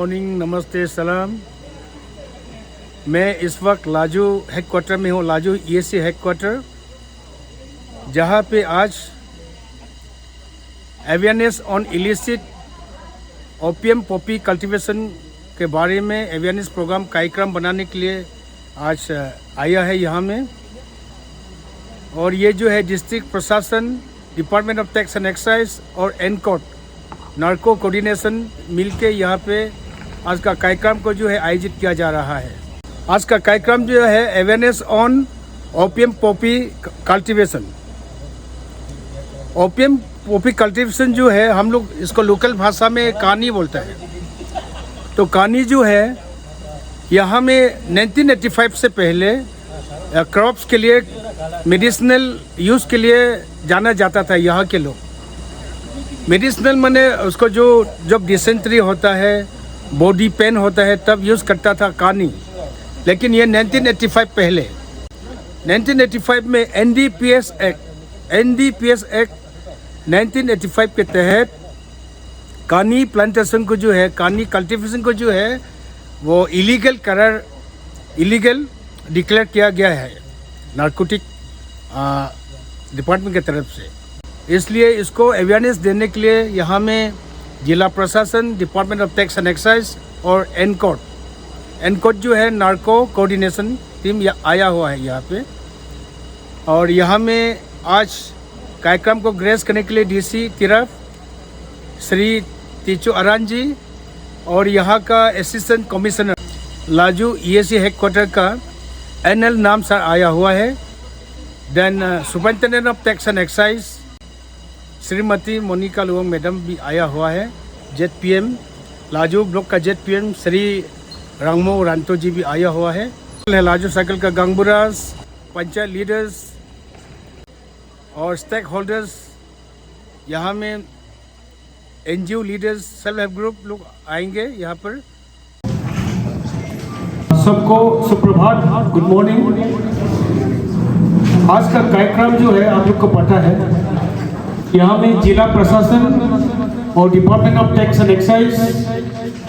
Morning, नमस्ते, सलाम। मैं इस वक्त लाजू हेडक्वार्टर में हूँ, लाजू ESC हेडक्वार्टर, जहाँ पे आज awareness on illicit opium poppy cultivation के बारे में अवेयरनेस प्रोग्राम कार्यक्रम बनाने के लिए आज आया है यहाँ में। और ये जो है डिस्ट्रिक्ट प्रशासन, department of tax and excise और एनकोट नार्को कोऑर्डिनेशन मिलके यहाँ पे आज का कार्यक्रम को जो है आयोजित किया जा रहा है। आज का कार्यक्रम जो है awareness on opium poppy cultivation. Opium poppy cultivation जो है हम लोग इसको लोकल भाषा में कानी बोलते हैं। तो कानी जो है यहाँ में 1985 से पहले क्रॉप्स के लिए मेडिसिनल यूज़ के लिए जाना जाता था। यहाँ के लोग मेडिसिनल माने उसको जो जब डिसेंट्री होता है, बॉडी पेन होता है, तब यूज़ करता था कानी। लेकिन ये 1985 पहले 1985 में NDPS एक्ट 1985 के तहत कानी प्लांटेशन को जो है, कानी कल्टीवेशन को जो है वो इलीगल डिक्लेयर किया गया है नारकोटिक डिपार्टमेंट की तरफ से। इसलिए इसको अवेयरनेस देने के लिए यहाँ में जिला प्रशासन, department of tax and excise और एनकोट जो है नार्को कोऑर्डिनेशन टीम आया हुआ है यहाँ पे। और यहाँ में आज कार्यक्रम को ग्रेस करने के लिए DC तिरफ श्री तीचू अरान जी और यहाँ का assistant commissioner Laju ESC headquarter का NL नाम सर आया हुआ है। Then superintendent of tax and excise Shrimati Monica Luong madam भी आया हुआ है। ZPM लाजू ब्लॉक का ZPM श्री रंगमो रांतो जी भी आया हुआ है। लाजू सर्कल का गंगबुरास, पंचायत लीडर्स और स्टेक होल्डर्स, यहाँ में NGO leaders, self help group लोग आएंगे यहाँ पर। सबको सुप्रभात, गुड मॉर्निंग। आज का कार्यक्रम जो है आप लोग को पता है, यहाँ में जिला प्रशासन और department of tax and excise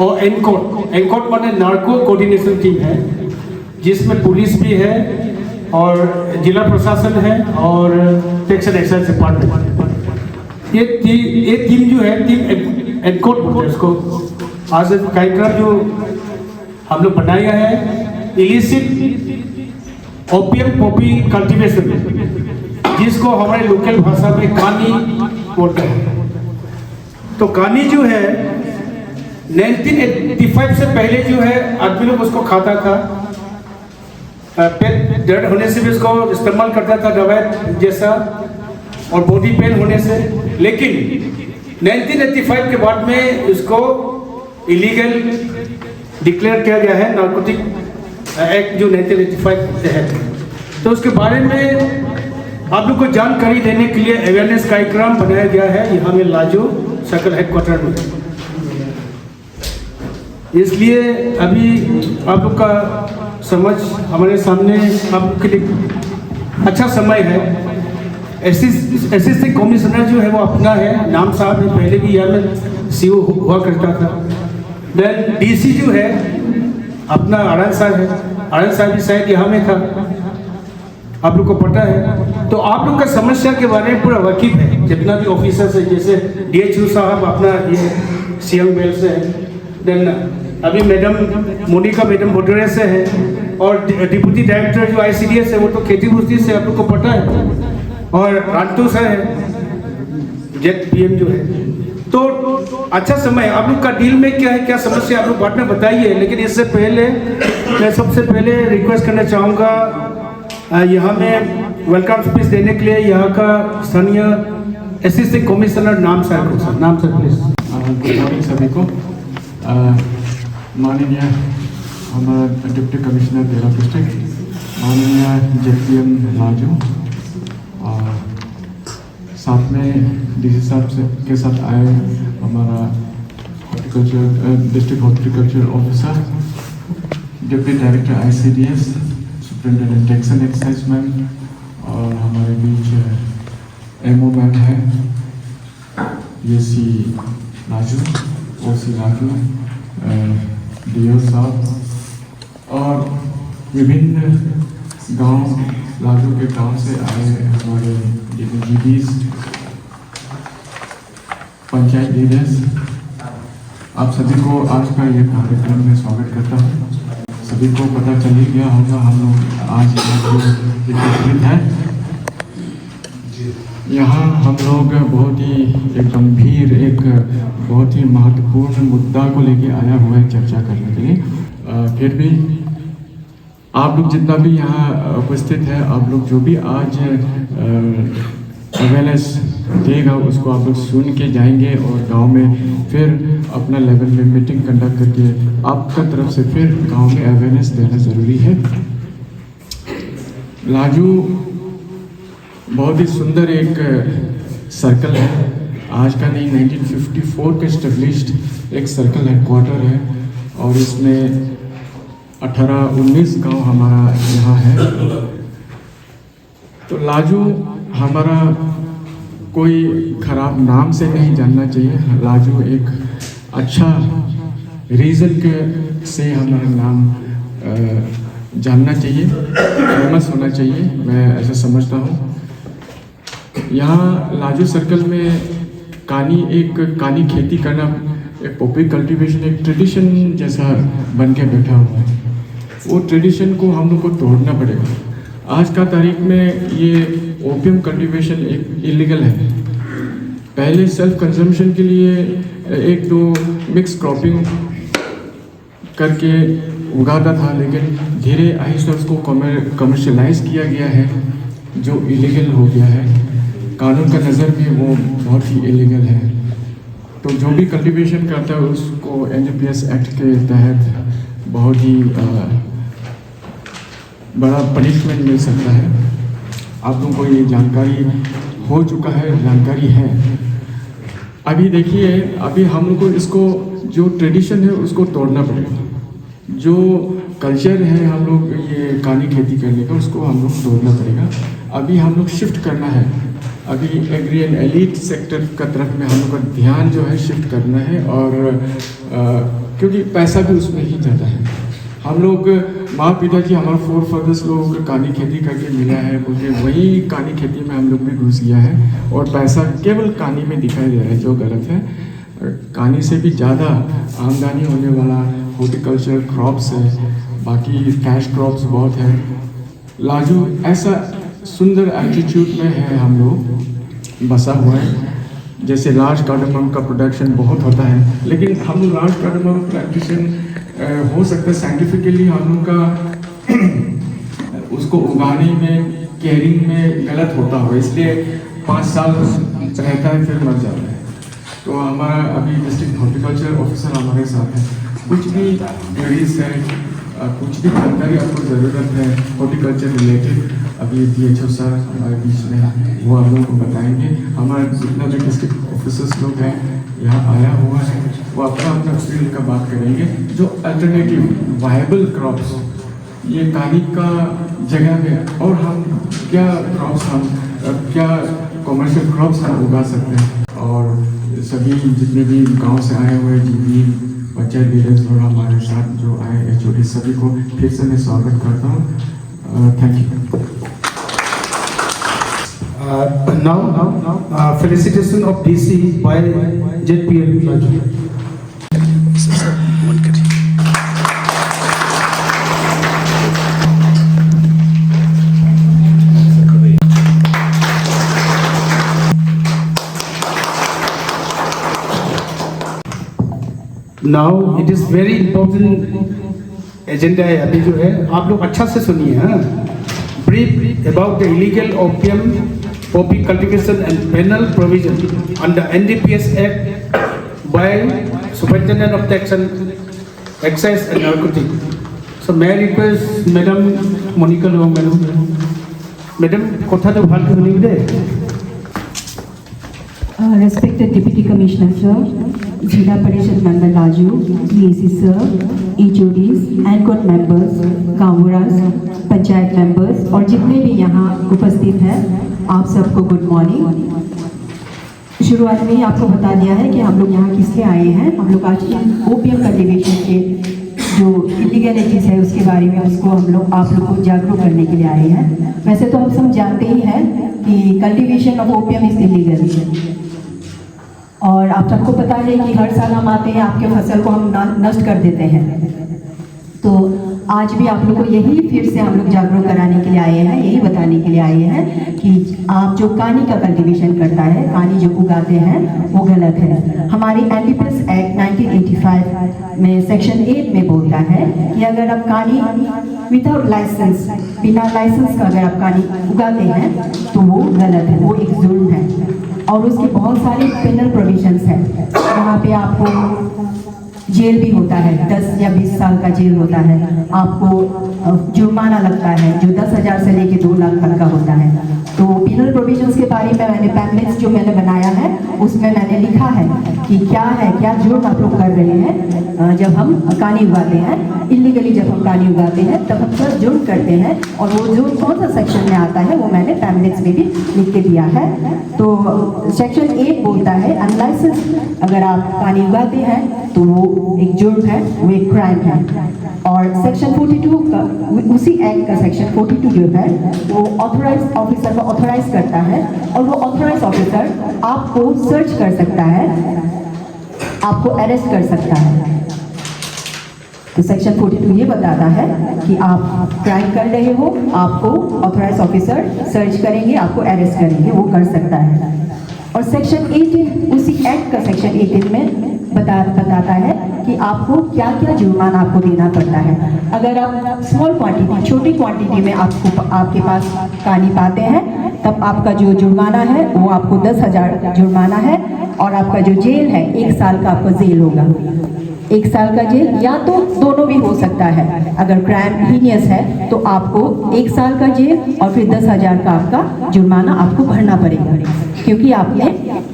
और एनकोट माने नार्को कोऑर्डिनेशन टीम है, जिसमें पुलिस भी है और जिला प्रशासन है और टैक्स एंड एक्साइज डिपार्टमेंट। ये टीम जो है, टीम एनकोट बोलते हैं इसको। आज कार्यक्रम जो हम लोग बनाया है इलिसिट ओपियम पॉपी कल्टीवेशन, जिसको हमारे लोकल भाषा में कानी बोलते हैं। तो कानी जो है 1985 से पहले जो है आदमी लोग उसको खाता था, पेट दर्द होने से भी उसको इस्तेमाल करता था दवाई जैसा, और बॉडी पेन होने से। लेकिन 1985 के बाद में इसको इलीगल डिक्लेयर किया गया है, नार्कोटिक एक्ट जो 1985 से है। तो उसके बारे में आप लोग को जानकारी देने के लिए अवेयरनेस कार्यक्रम बनाया गया है यहाँ में लाजू सर्कल हेडक्वार्टर में। इसलिए अभी आप लोग का समझ हमारे सामने, आप लोग के लिए अच्छा समय है। असिस्टेंट कमिश्नर जो है वो अपना है, नाम साहब है, पहले भी यहाँ में CO हुआ करता था। देन DC जो है अपना आनंद साहब है, आनंद साहब भी शायद यहाँ में था, आप लोग को पता है। तो आप लोग का समस्या के बारे में पूरा वाकिफ है, जितना भी ऑफिसर्स है, जैसे DHO साहब अपना ये CM बेल से है, देन अभी मैडम मोनिका मैडम बोडरे से है, और डिप्टी डायरेक्टर जो ICDS है वो तो खेती बुस्ती से, आप लोग को पता है, और रांटू सर है, ZPM जो है। तो अच्छा समय, आप लोग का डील में क्या है, क्या समस्या आप लोग बाद में बताइए। लेकिन इससे पहले मैं सबसे पहले रिक्वेस्ट करना चाहूँगा यहाँ में वेलकम स्पीच देने के लिए यहाँ का स्थानीय असिस्टेंट कमिश्नर नाम सर प्लीज। गुड मॉर्निंग सभी को। माननीय हमारा डिप्टी कमिश्नर देरा डिस्ट्रिक्ट, माननीय ZPM लाजू, और साथ में DC साहब के साथ आए हमारा horticulture district horticulture officer, deputy director ICDS, superintendent tax and excise ma'am, और हमारे बीच MO मैम है ESC Laju, OC Laju, do साहब और विभिन्न गांव लाजू के गांव से आए हमारे जीबीज, पंचायत लीडर्स, आप सभी को आज का ये कार्यक्रम में स्वागत करता हूँ। सभी को पता चल ही गया होगा हम लोग आज एकत्रित हैं। यहाँ हम लोग बहुत ही एक गंभीर, एक बहुत ही महत्वपूर्ण मुद्दा को लेके आया हुआ है चर्चा करने के लिए। फिर भी आप लोग जितना भी यहाँ उपस्थित है, आप लोग जो भी आज अवेयरनेस देगा उसको आप लोग सुन के जाएंगे और गांव में फिर अपना लेवल में मीटिंग कंडक्ट करके आपका तरफ से फिर गांव में अवेयरनेस देना ज़रूरी है। लाजू बहुत ही सुंदर एक सर्कल है, आज का नहीं 1954 के स्टेब्लिश्ड एक सर्कल हेडक्वार्टर है और इसमें 18-19 गांव हमारा यहाँ है। तो लाजू हमारा कोई खराब नाम से नहीं जानना चाहिए, लाजू एक अच्छा रीज़न के से हमारा नाम जानना चाहिए, फेमस होना चाहिए, मैं ऐसा समझता हूँ। यहाँ लाजू सर्कल में कानी खेती करना, एक पॉपी कल्टीवेशन एक ट्रेडिशन जैसा बन के बैठा हुआ है। वो ट्रेडिशन को हम लोग को तोड़ना पड़ेगा। आज का तारीख में ये ओपियम कल्टीवेशन एक इलीगल है। पहले सेल्फ कंजम्पशन के लिए एक दो मिक्स क्रॉपिंग करके उगाता था, लेकिन धीरे आहिस्ता उसको कमर्शलाइज किया गया है, जो इलीगल हो गया है। कानून का नज़र में वो बहुत ही इलीगल है। तो जो भी कल्टीवेशन करता है उसको NDPS एक्ट के तहत बहुत ही बड़ा पनिशमेंट मिल सकता है। आप लोगों को ये जानकारी हो चुका है, जानकारी है। अभी देखिए, अभी हम लोग को इसको जो ट्रेडिशन है उसको तोड़ना पड़ेगा। जो कल्चर है हम लोग ये कानी खेती करने का, उसको हम लोग तोड़ना पड़ेगा। अभी हम लोग शिफ्ट करना है, अभी एग्री एंड एलीट सेक्टर का तरफ में हम लोग का ध्यान जो है शिफ्ट करना है। और क्योंकि पैसा भी उसमें ही ज़्यादा है। हम लोग माँ पिताजी हमारा फोर फादर्स लोग कानी खेती करके मिला है, बोलते वही कानी खेती में हम लोग भी घुस गया है और पैसा केवल कानी में दिखाई दे रहा है, जो गलत है। कानी से भी ज़्यादा आमदनी होने वाला हॉर्टिकल्चर क्रॉप्स है, बाकी कैश क्रॉप्स बहुत है। लाजू ऐसा सुंदर एल्टीट्यूड में है, हम लोग बसा हुआ है। जैसे लार्ज कार्डमम का प्रोडक्शन बहुत होता है, लेकिन हम लोग लार्ज कार्डमम प्रोडक्शन हो सकता है साइंटिफिकली हम लोग का उसको उगाने में, केयरिंग में गलत होता हो, इसलिए 5 साल रहता है फिर मर जाता है। तो हमारा अभी डिस्ट्रिक्ट हॉर्टिकल्चर ऑफिसर हमारे साथ है। कुछ भी क्वेरीज है, कुछ भी जानकारी आपको ज़रूरत है हॉर्टिकल्चर रिलेटेड, अभी DHO सर हमारे बीच में वो आप लोगों को बताएंगे। हमारा जितना भी डिस्ट्रिक्ट ऑफिसर्स लोग हैं यहाँ आया हुआ है, वो अपना फील्ड का बात करेंगे। जो अल्टरनेटिव वायबल क्रॉप्स ये कानी का जगह में और हम क्या क्रॉप्स, हम क्या कमर्शियल क्रॉप्स हम उगा सकते हैं। और सभी जितने भी गांव से आए हुए जीबी पंचायत लीडर्स और हमारे साथ जो आए HOD सभी को फिर से मैं स्वागत करता हूँ। Thank you. Now, felicitation of DC by ZPM Laju. Now it is very important agenda है अभी जो है, आप लोग अच्छा से सुनिए। हाँ, brief about the illegal opium poppy cultivation and penal provision under NDPS Act by Superintendent of Tax and Excise and Narcotics. So may I request Madam Monica Long, Madam কথা তো ভালো করে নিবে। Respected Deputy Commissioner Sir, Jila Parishad Member Laju, DAC Sir, HODs, ANCOT members, गांवरास, panchayat members और जितने भी यहाँ उपस्थित हैं, आप सबको गुड मॉर्निंग। शुरुआत में ही आपको बता दिया है कि हम लोग यहाँ किस लिए आए हैं। हम लोग आज ओपीएम कल्टीवेशन के जो इलीगलिटीज है उसके बारे में उसको हम लोग आप लोग को जागरूक करने के लिए आए हैं। वैसे तो हम सब जानते ही हैं कि cultivation of opium is illegal, और आप सबको पता है कि हर साल हम आते हैं, आपके फसल को हम नष्ट कर देते हैं। तो आज भी आप लोग को यही फिर से हम लोग जागरूक कराने के लिए आए हैं, यही बताने के लिए आए हैं कि आप जो कानी का कल्टीवेशन करता है, कानी जो उगाते हैं वो गलत है। हमारी एनडीपीएस एक्ट 1985 में सेक्शन 8 में बोलता है कि अगर आप कानी विदाउट लाइसेंस, बिना लाइसेंस का अगर आप कानी उगाते हैं तो वो गलत है, वो एक जुर्म है। और उसके बहुत सारे पेनल प्रोविजंस हैं, यहाँ पे आपको जेल भी होता है, 10 या 20 साल का जेल होता है, आपको जुर्माना लगता है जो 10,000 से लेके 2 लाख तक का होता है। तो पिनल प्रोविजंस के बारे में मैंने पैम्पलेट्स जो मैंने बनाया है उसमें मैंने लिखा है कि क्या है, क्या जुर्म आप लोग कर रहे हैं जब हम कानी उगाते हैं, इलीगली जब हम कानी उगाते हैं तब हम सब जुर्म करते हैं। और वो जुर्म कौन सा सेक्शन में आता है वो मैंने पैम्पलेट्स में भी लिख के दिया है। तो सेक्शन 8 बोलता है अनलाइसेंस अगर आप कानी उगाते हैं तो वो एक जुर्म है, वो एक क्राइम है। और सेक्शन 42 का, उसी एक्ट का सेक्शन 42 जो है वो ऑथोराइज ऑफिसर को ऑथोराइज करता है, और वो ऑथोराइज ऑफिसर आपको सर्च कर सकता है, आपको अरेस्ट कर सकता है। तो सेक्शन 42 ये बताता है कि आप क्राइम कर रहे हो, आपको ऑथोराइज ऑफिसर सर्च करेंगे, आपको अरेस्ट करेंगे, वो कर सकता है। और सेक्शन 18 उसी एक्ट का सेक्शन 18 में बताता है कि आपको क्या क्या जुर्माना आपको देना पड़ता है। अगर आप स्मॉल क्वांटिटी, छोटी क्वांटिटी में आपके पास कानी पाते हैं तब आपका जो जुर्माना है वो आपको 10,000 जुर्माना है, और आपका जो जेल है 1 साल का आपका जेल होगा। 1 साल का जेल, या तो दोनों भी हो सकता है। अगर क्राइम हीनियस है तो आपको 1 साल का जेल और फिर 10,000 का आपका जुर्माना आपको भरना पड़ेगा, क्योंकि आपने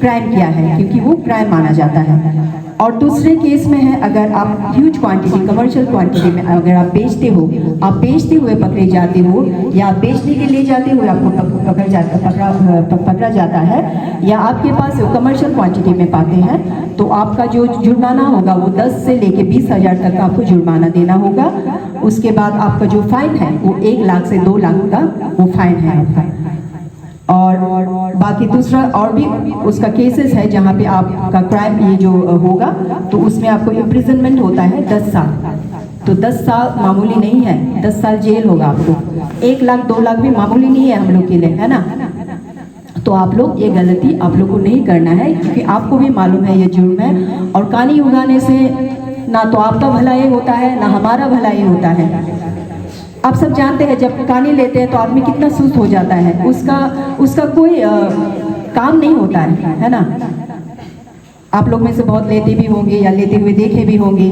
क्राइम किया है, क्योंकि वो क्राइम माना जाता है। और दूसरे केस में है अगर आप ह्यूज क्वांटिटी, कमर्शियल क्वांटिटी में अगर आप बेचते हो, आप बेचते हुए पकड़े जाते हो, या बेचने के लिए जाते हुए आपको पकड़ा जाता है, या आपके पास कमर्शियल क्वांटिटी में पाते हैं, तो आपका जो जुर्माना होगा वो 10 से लेके 20,000 तक का आपको जुर्माना देना होगा। उसके बाद आपका जो फाइन है वो 1 लाख से 2 लाख का वो फाइन है आपका। और बाकी दूसरा और भी उसका केसेस है जहाँ पे आपका क्राइम ये जो होगा तो उसमें आपको इम्प्रिजनमेंट होता है 10 साल। तो 10 साल मामूली नहीं है, 10 साल जेल होगा आपको। 1 लाख 2 लाख भी मामूली नहीं है हम लोग के लिए, है ना। तो आप लोग ये गलती आप लोग को नहीं करना है, क्योंकि आपको भी मालूम है ये जुर्म है। और कानी उगाने से ना तो आपका भलाई होता है ना हमारा भलाई होता है। आप सब जानते हैं जब कानी लेते हैं तो आदमी कितना सुस्त हो जाता है, उसका कोई काम नहीं होता है ना। आप लोग में से बहुत लेते भी होंगे या लेते हुए देखे भी होंगे,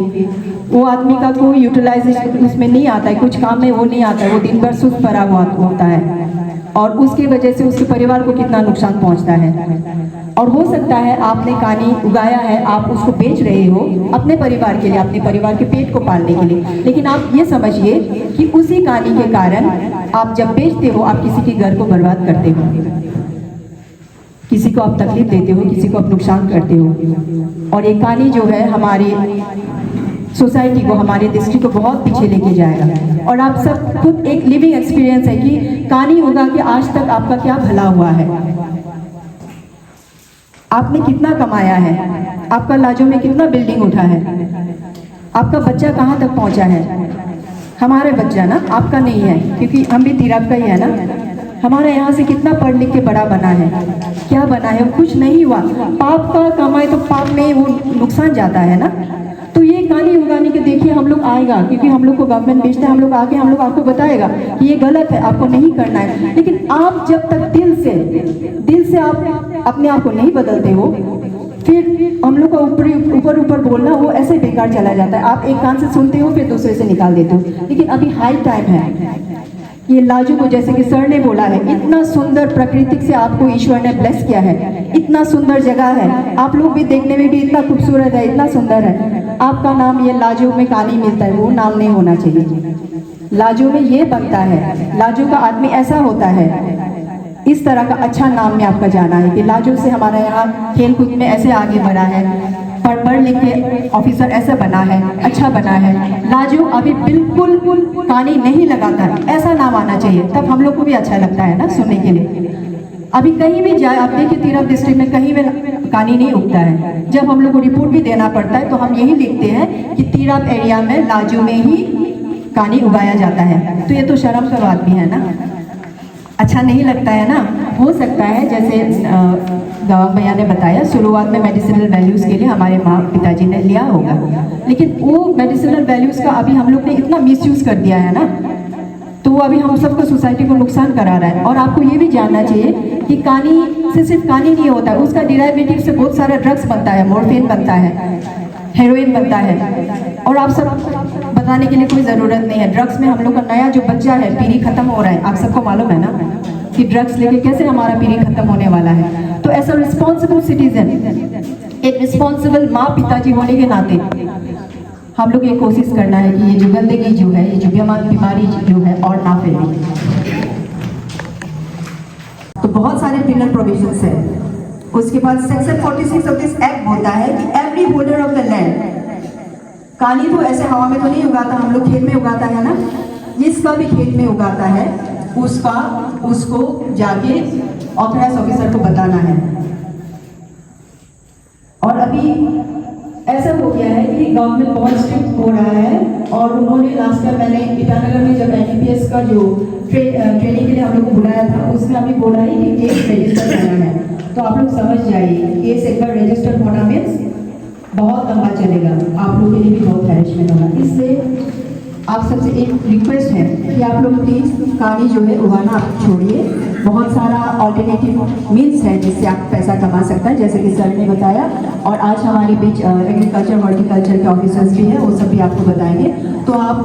वो आदमी का कोई यूटिलाइजेशन उसमें नहीं आता है, कुछ काम में वो नहीं आता है, वो दिन भर सुस्त पड़ा हुआ होता है, और उसकी वजह से उसके परिवार को कितना नुकसान पहुंचता है। और हो सकता है आपने कानी उगाया है, आप उसको बेच रहे हो अपने परिवार के लिए, अपने परिवार के पेट को पालने के लिए, लेकिन आप ये समझिए कि उसी कानी के कारण आप जब बेचते हो आप किसी के घर को बर्बाद करते हो, किसी को आप तकलीफ देते हो, किसी को आप नुकसान करते हो। और ये कानी जो है हमारी सोसाइटी को, हमारे डिस्ट्रिक्ट को बहुत पीछे लेके जाएगा। और आप सब खुद एक लिविंग एक्सपीरियंस है कि कानी उगा के आज तक आपका क्या भला हुआ है, आपने कितना कमाया है, आपका लाजो में कितना बिल्डिंग उठा है, आपका बच्चा कहाँ तक पहुँचा है। हमारे बच्चा ना, आपका नहीं है, क्योंकि हम भी तिरप का ही है ना। हमारे यहाँ से कितना पढ़ लिख के बड़ा बना है, क्या बना है, कुछ नहीं हुआ। पाप का कमाए तो पाप में वो नुकसान जाता है ना। तो ये कानी उगाने के देखिए हम लोग आएगा, क्योंकि हम लोग को गवर्नमेंट बेचता है, हम लोग आके हम लोग आपको बताएगा कि ये गलत है, आपको नहीं करना है। लेकिन आप जब तक दिल से आप अपने आप को नहीं बदलते हो, फिर हम लोग का ऊपर बोलना वो ऐसे बेकार चला जाता है। आप एक कान से सुनते हो फिर दूसरे से निकाल देते हो। लेकिन अभी हाई टाइम है, ये लाजू को जैसे कि सर ने बोला है, इतना सुंदर प्रकृति से आपको ईश्वर ने ब्लेस किया है, इतना सुंदर जगह है, आप लोग भी देखने में भी इतना खूबसूरत है, इतना सुंदर है। आपका नाम ये लाजू में कानी मिलता है, वो नाम नहीं होना चाहिए। लाजू में ये बनता है, लाजू का आदमी ऐसा होता है, इस तरह का अच्छा नाम में आपका जाना है कि लाजो से हमारा यहाँ खेल कूद में ऐसे आगे बढ़ा है, पढ़ लिख के ऑफिसर ऐसा बना है, अच्छा बना है। लाजो अभी बिल्कुल कानी नहीं लगाता है, ऐसा नाम आना चाहिए, तब हम लोग को भी अच्छा लगता है ना सुनने के लिए। अभी कहीं भी जाए आप देखिए तिरप डिस्ट्रिक्ट में कहीं भी कानी नहीं उगता है। जब हम लोग को रिपोर्ट भी देना पड़ता है तो हम यही लिखते हैं कि तिरप एरिया में लाजो में ही कानी उगाया जाता है। तो ये तो शर्म का बात भी है ना, अच्छा नहीं लगता है ना। हो सकता है जैसे गवाह भैया ने बताया शुरुआत में मेडिसिनल वैल्यूज़ के लिए हमारे माँ पिताजी ने लिया होगा, लेकिन वो मेडिसिनल वैल्यूज़ का अभी हम लोग ने इतना मिसयूज़ कर दिया है ना, तो वो अभी हम सबको सोसाइटी को नुकसान करा रहा है। और आपको ये भी जानना चाहिए कि कानी से सिर्फ कानी नहीं होता है, उसका डिराइवेटिव से बहुत सारा ड्रग्स बनता है, मॉर्फिन बनता है, हेरोइन बनता है। और आप सब बताने के लिए कोई ज़रूरत नहीं है। ड्रग्स में हम लोग का नया जो बच्चा है पीढ़ी खत्म हो रहा है, आप सबको मालूम है ना कि ड्रग्स लेके कैसे हमारा पीढ़ी खत्म होने वाला है। तो एज अ रिस्पॉन्सिबल सिटीजन, एक रिस्पॉन्सिबल माँ पिताजी होने के नाते हम लोग ये कोशिश करना है कि ये जो गंदगी जो है, ये जो बीमारी जो है और ना फैले। तो बहुत सारे पिलर प्रोविजंस है। उसके बाद सेक्शन 46 ऑफ दिस एक्ट बोलता है कि every holder of the land, कानी तो ऐसे हवा में तो नहीं उगाता, हम लोग खेत में उगाता है ना, जिसका भी खेत में उगाता है उसको जाके ऑथराइज ऑफिसर को बताना है। और अभी ऐसा हो गया है कि गवर्नमेंट बहुत स्ट्रिक्ट हो रहा है और उन्होंने लास्ट टाइम मैंने ईटानगर में जब NEPS का जो ट्रेनिंग के लिए हम लोग को बुलाया था उसमें अभी बोला है कि केस रजिस्टर करना है। तो आप लोग समझ जाइए, केस एक बार रजिस्टर होना मीन्स बहुत लंबा चलेगा, आप लोगों के लिए भी बहुत हैरेसमेंट होगा। इसलिए आप सबसे एक रिक्वेस्ट है कि आप लोग प्लीज़ कानी जो है उगाना आप छोड़िए। बहुत सारा ऑल्टरनेटिव मीन्स है जिससे आप पैसा कमा सकते हैं, जैसे कि सर ने बताया। और आज हमारे बीच एग्रीकल्चर हॉर्टिकल्चर के ऑफिसर्स भी हैं, वो सब भी आपको बताएंगे। तो आप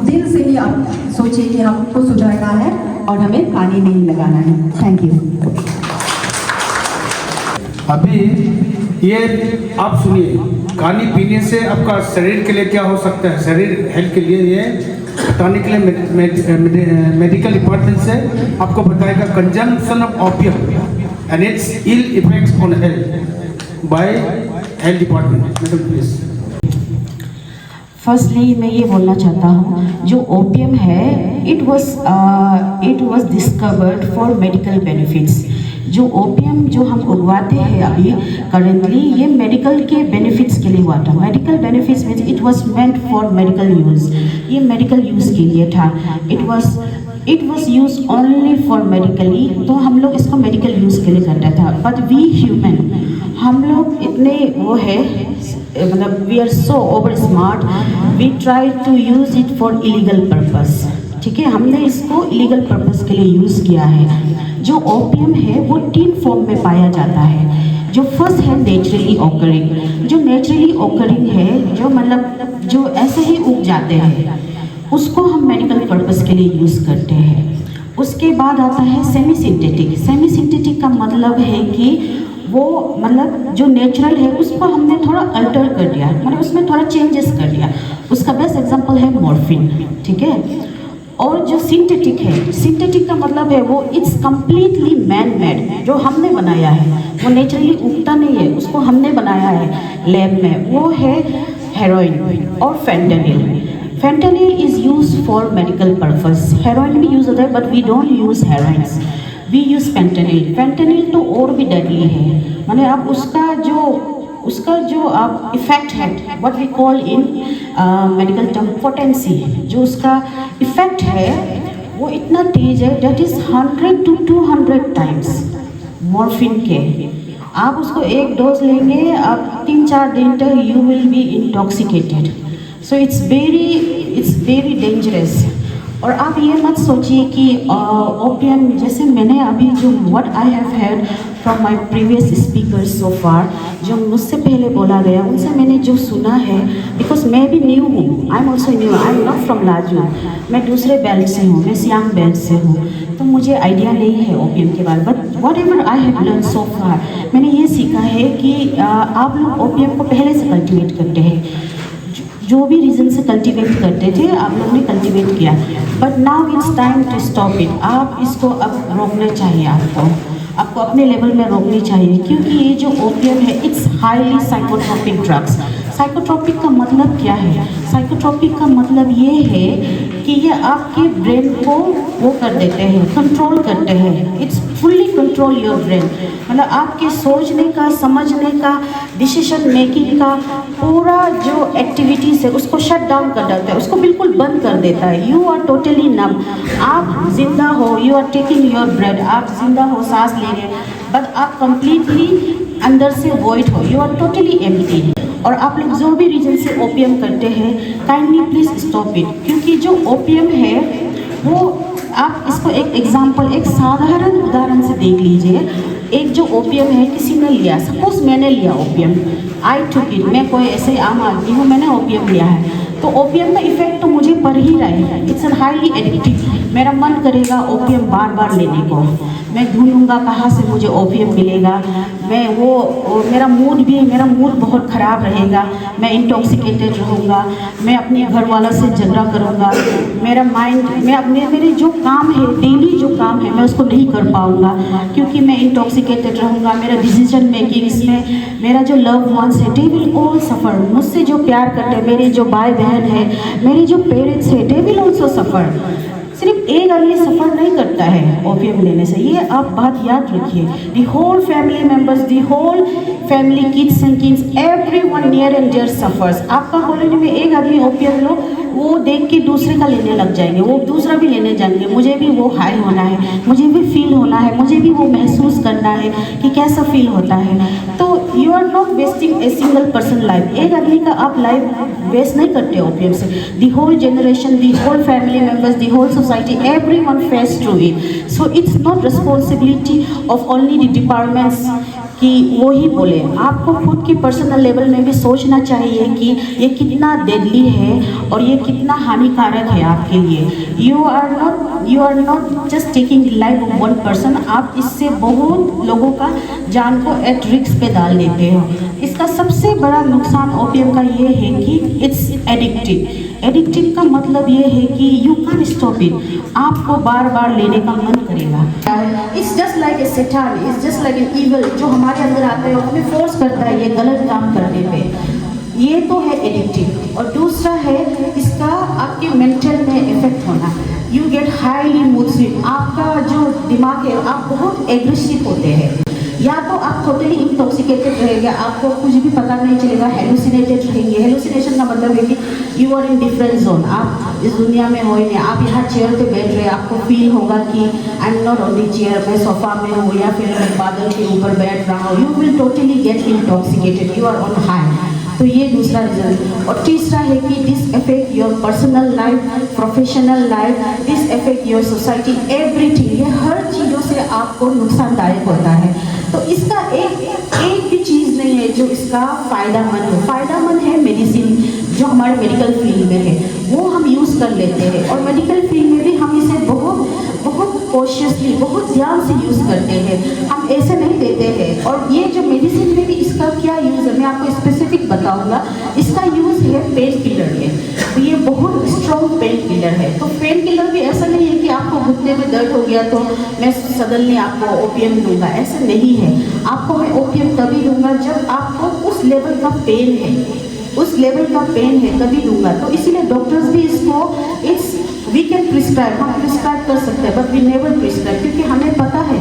दिल से ही आप सोचिए कि हमको सुधरना है और हमें कानी नहीं लगाना है। Thank you. अभी ये आप सुनिए, कानी पीने से आपका शरीर के लिए क्या हो सकता है, शरीर हेल्थ के लिए ये बताने के लिए मेडिकल डिपार्टमेंट से आपको बताएगा consumption of opium and its ill effects on health by health department. Madam please. Firstly मैं ये बोलना चाहता हूँ, जो ओपियम है it was discovered for medical benefits. जो ओपियम जो हम उगवाते हैं अभी करेंटली, ये मेडिकल के बेनिफिट्स के लिए हुआ था। Medical benefits means it was meant for medical use, ये मेडिकल यूज़ के लिए था। It was use only for medically, तो हम लोग इसको मेडिकल यूज़ के लिए करता था। बट वी ह्यूमन, हम लोग इतने वो है, मतलब we are so over smart, we try to use it for illegal purpose. ठीक है, हमने इसको इलीगल पर्पस के लिए यूज़ किया है। जो ओपियम है वो 3 फॉर्म में पाया जाता है। जो फर्स्ट है नेचुरली ऑकरिंग, जो नेचुरली ऑकरिंग है, जो मतलब जो ऐसे ही उग जाते हैं, उसको हम मेडिकल पर्पस के लिए यूज़ करते हैं। उसके बाद आता है सेमी सिंथेटिक। सेमी सिंथेटिक का मतलब है कि वो मतलब जो नेचुरल है उसको हमने थोड़ा अल्टर कर दिया, मतलब उसमें थोड़ा चेंजेस कर दिया। उसका बेस्ट एग्जांपल है मॉर्फिन। ठीक है, और जो सिंथेटिक है, सिंथेटिक का मतलब है वो इट्स कम्प्लीटली मैन मेड, जो हमने बनाया है, वो नेचुरली उगता नहीं है, उसको हमने बनाया है लैब में। वो है हेरोइन और fentanyl. Fentanyl is use for medical purpose. Heroin भी यूज़ होता है but we don't use heroins, we use fentanyl. Fentanyl तो और भी डेडली है, माने आप उसका जो आप इफ़ेक्ट है, what we call in medical term potency, जो उसका इफ़ेक्ट है वो इतना तेज है, that is 100 to 200 times morphine के। आप उसको एक डोज लेंगे, आप 3-4 दिन तक you will be intoxicated. So it's very dangerous. और आप ये मत सोचिए कि ओपियम, जैसे मैंने अभी जो what I have heard from my previous speakers so far, जो मुझसे पहले बोला गया उनसे मैंने जो सुना है, बिकॉज मैं भी न्यू हूँ, I am also new, I am not from Laju, मैं दूसरे बेल्ट से हूँ, मैं सियांग बेल्ट से हूँ, तो मुझे आइडिया नहीं है ओपियम के बारे में। But whatever I have learn so far, मैंने ये सीखा है कि आप लोग ओपियम को पहले से कल्टिवेट करते हैं। जो भी रीज़न से कल्टीवेट करते थे आप लोग ने कल्टीवेट किया, but now it's time to stop it. आप इसको अब रोकना चाहिए, आपको अपने लेवल में रोकनी चाहिए, क्योंकि ये जो ओपियम है it's highly psychotropic drugs. Psychotropic का मतलब क्या है? साइकोट्रोपिक का मतलब ये है कि ये आपके ब्रेन को वो कर देते हैं, कंट्रोल करते हैं। It's fully control your brain, मतलब आपके सोचने का, समझने का, डिसीजन मेकिंग का पूरा जो एक्टिविटीज़ है उसको शट डाउन कर देता है, उसको बिल्कुल बंद कर देता है। You are totally numb. आप जिंदा हो, you are taking your breath, आप जिंदा हो, सांस ले रहे, बट आप कंप्लीटली अंदर से वॉइड हो, यू आर टोटली एम्प्टी। और आप लोग जो भी रीजन से ओपियम करते हैं, काइंडली प्लीज़ स्टॉप इट, क्योंकि जो ओपियम है वो आप इसको एक एग्जांपल, एक साधारण उदाहरण से देख लीजिए। एक जो ओपियम है किसी ने लिया, सपोज मैंने लिया ओपियम, आई टुक इट, मैं कोई ऐसे आम आदमी हूँ, मैंने ओपियम लिया है, तो ओपियम का इफेक्ट तो मुझे पड़ ही रहा है। It's an highly addictive. मेरा मन करेगा ओपियम बार बार लेने को, मैं ढूंढूंगा कहाँ से मुझे ओपियम मिलेगा, मैं वो मेरा मूड भी, मेरा मूड बहुत ख़राब रहेगा, मैं इंटॉक्सिकेटेड रहूँगा, मैं अपने घर वालों से झगड़ा करूँगा, मेरा माइंड, मैं अपने मेरे जो काम है, डेली जो काम है, मैं उसको नहीं कर पाऊँगा, क्योंकि मैं इंटॉक्सिकेटेड रहूँगा। मेरा डिसीजन मेकिंग इसमें, मेरा जो लव वंस है, दे विल ऑल सफ़र। मुझसे जो प्यार करते हैं, मेरे जो भाई बहन है, मेरे जो पेरेंट्स है, दे विल ऑल्सो सफ़र। सिर्फ एक आदमी सफ़र नहीं करता है ओपियम लेने से, ये आप बात याद रखिए। The whole family members, the whole family, kids and kids, everyone near and dear suffers. आपका कॉलोनी में एक आदमी ओपियम लो, वो देख के दूसरे का लेने लग जाएंगे, वो दूसरा भी लेने जाएंगे, मुझे भी वो हाई होना है, मुझे भी फील होना है, मुझे भी वो महसूस करना है कि कैसा फील होता है। तो you are not wasting a single person life. एक आदमी का आप लाइफ वेस्ट नहीं करते ओपियम से। The whole generation, the whole family members, the whole society, everyone face through it. So it's not responsibility of only the departments कि वो ही बोले। आपको खुद की पर्सनल लेवल में भी सोचना चाहिए कि ये कितना डेडली है और ये कितना हानिकारक है आपके लिए। You are not just taking life of one person, आप इससे बहुत लोगों का जान को एट रिस्क पे डाल देते हो। इसका सबसे बड़ा नुकसान ओपियम का ये है कि इट्स एडिक्टिव। एडिक्टिव का मतलब ये है कि यू कैन स्टॉप इट, आपको बार बार लेने का मन करेगा। इट्स जस्ट लाइक ए सैतान, it's just like an evil, जो हमारे अंदर आता है, हमें फोर्स करता है ये गलत काम करने पे। ये तो है एडिक्टिव। और दूसरा है इसका आपके मेंटल में इफेक्ट होना। You get highly mood swing, आपका जो दिमाग है, आप बहुत एग्रेसिव होते हैं, या तो आप टोटली इंटॉक्सिकेटेड रहेंगे, आपको कुछ भी पता नहीं चलेगा, हेलुसिनेटेड रहेंगे। हेलुसिनेशन का मतलब है कि you are in different zone, आप इस दुनिया में हो ही नहीं। आप यहाँ चेयर पे बैठ रहे हैं, आपको फील होगा कि आई am not on the chair, मैं सोफा में हूँ या फिर मैं बादल के ऊपर बैठ रहा हूँ। You will totally get intoxicated, you are on high. तो ये दूसरा रीज़न। और तीसरा है कि this affect your personal life, professional life, this affect your society, everything. ये हर चीज़ों से आपको नुकसानदायक होता है। तो इसका एक भी चीज़ नहीं है जो इसका फ़ायदामंद हो। फ़ायदामंद है मेडिसिन, जो हमारे मेडिकल फील्ड में है, वो हम यूज़ कर लेते हैं। और मेडिकल फील्ड में भी हम इसे बहुत कॉशियसली, बहुत ध्यान से यूज़ करते हैं, हम ऐसे नहीं देते हैं। और ये जो मेडिसिन में भी इसका क्या यूज़ है, मैं आपको स्पेसिफिक बताऊंगा। इसका यूज़ है पेन किलर में, तो ये बहुत स्ट्रॉन्ग पेन किलर है। तो पेन किलर भी ऐसा नहीं है कि आपको घुटने में दर्द हो गया तो मैं सडनली आपको ओपियम दूंगा, ऐसा नहीं है। आपको मैं ओपियम तभी दूंगा जब आपको उस लेवल का पेन है, उस लेवल का पेन है तभी दूंगा। तो इसीलिए डॉक्टर्स भी इसको वी कैन प्रिस्क्राइब, हम प्रिस्क्राइब कर सकते हैं, बट वी नेवर प्रिस्क्राइब, क्योंकि हमें पता है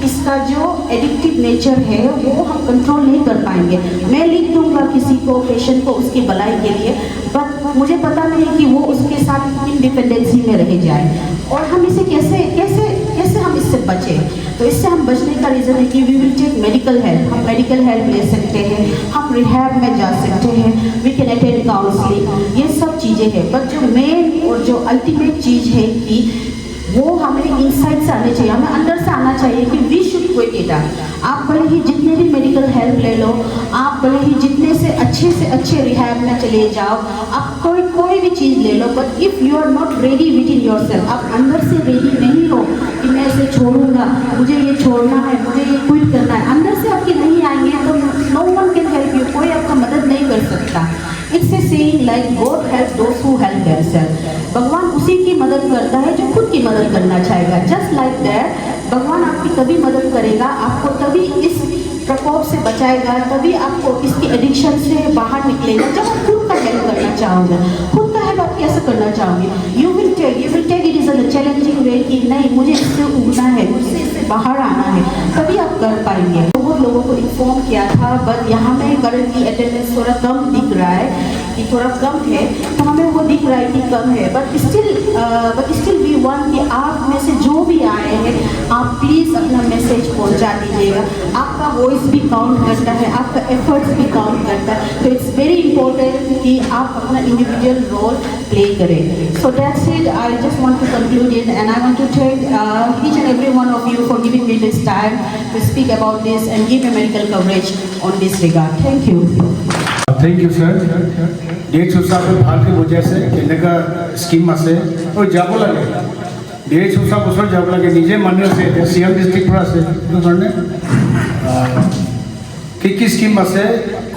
इसका जो एडिक्टिव नेचर है वो हम कंट्रोल नहीं कर पाएंगे। मैं लिख दूंगा किसी को, पेशेंट को, उसकी भलाई के लिए, बट मुझे पता नहीं कि वो उसके साथ इंडिपेंडेंसी में रह जाए। और हम इसे कैसे हम इससे बचें। तो इससे हम बचने का रीज़न है कि we will take medical help, हम मेडिकल हेल्प ले सकते हैं, हम रिहैब में जा सकते हैं, वी कैन अटेंड काउंसलिंग, ये सब चीज़ें हैं। बट जो मेन और जो अल्टीमेट चीज़ है कि वो हमें इनसाइड से आने चाहिए, हमें अंदर से आना चाहिए कि वी शुड क्विट इट। आप भले ही जितने भी मेडिकल हेल्प ले लो, आप भले ही जितने से अच्छे रिहैब में चले जाओ, आप कोई भी चीज़ ले लो, but if you are not ready within yourself, आप अंदर से रेडी नहीं हो कि मैं इसे छोड़ूंगा, मुझे ये छोड़ना है, मुझे ये क्विट करना है, अंदर से आपके नहीं आएंगे तो no one can help you, कोई आपका मदद नहीं कर सकता। It's a saying like God help those who help themselves. भगवान उसी की मदद करता है जो खुद की मदद करना चाहेगा। जस्ट लाइक दैट भगवान आपकी तभी मदद करेगा, आपको तभी इस प्रकोप से बचाएगा, तभी आपको इसकी एडिक्शन से बाहर निकलेगा जब आप खुद का हेल्प करना चाहोगे। खुद का हेल्प आप कैसे करना चाहोगे? You will take it is a challenging way कि नहीं मुझे इससे उगना है, मुझसे इससे बाहर आना है, तभी आप कर पाएंगे। बहुत लोगों को इन्फॉर्म किया था, बट यहाँ में करंटली अटेंडेंस थोड़ा कम दिख रहा है कि थोड़ा कम है, तो हमें वो दिख रहा है कि कम है, बट स्टिल वी वांट कि आप में से जो भी आए हैं आप प्लीज़ अपना मैसेज पहुंचा दीजिएगा। आपका वॉइस भी काउंट करता है, आपका एफर्ट्स भी काउंट करता है, तो इट्स वेरी इंपॉर्टेंट कि आप अपना इंडिविजुअल रोल प्ले करें। So that's it, I just want to conclude it and I want to thank each and every one of you for giving me this time to speak about this and give a medical coverage on this regard. Thank you. Thank you sir. डेट हिसाब ভালকে বুজাইছে কেনেকা scheme আছে আৰু যাব লাগে। Date হিসাব বছৰ যাব লাগে, নিজে মানি আছে চিএম ডিষ্ট্ৰিক্টৰ আছে সেইটো কাৰণে কি স্কিম আছে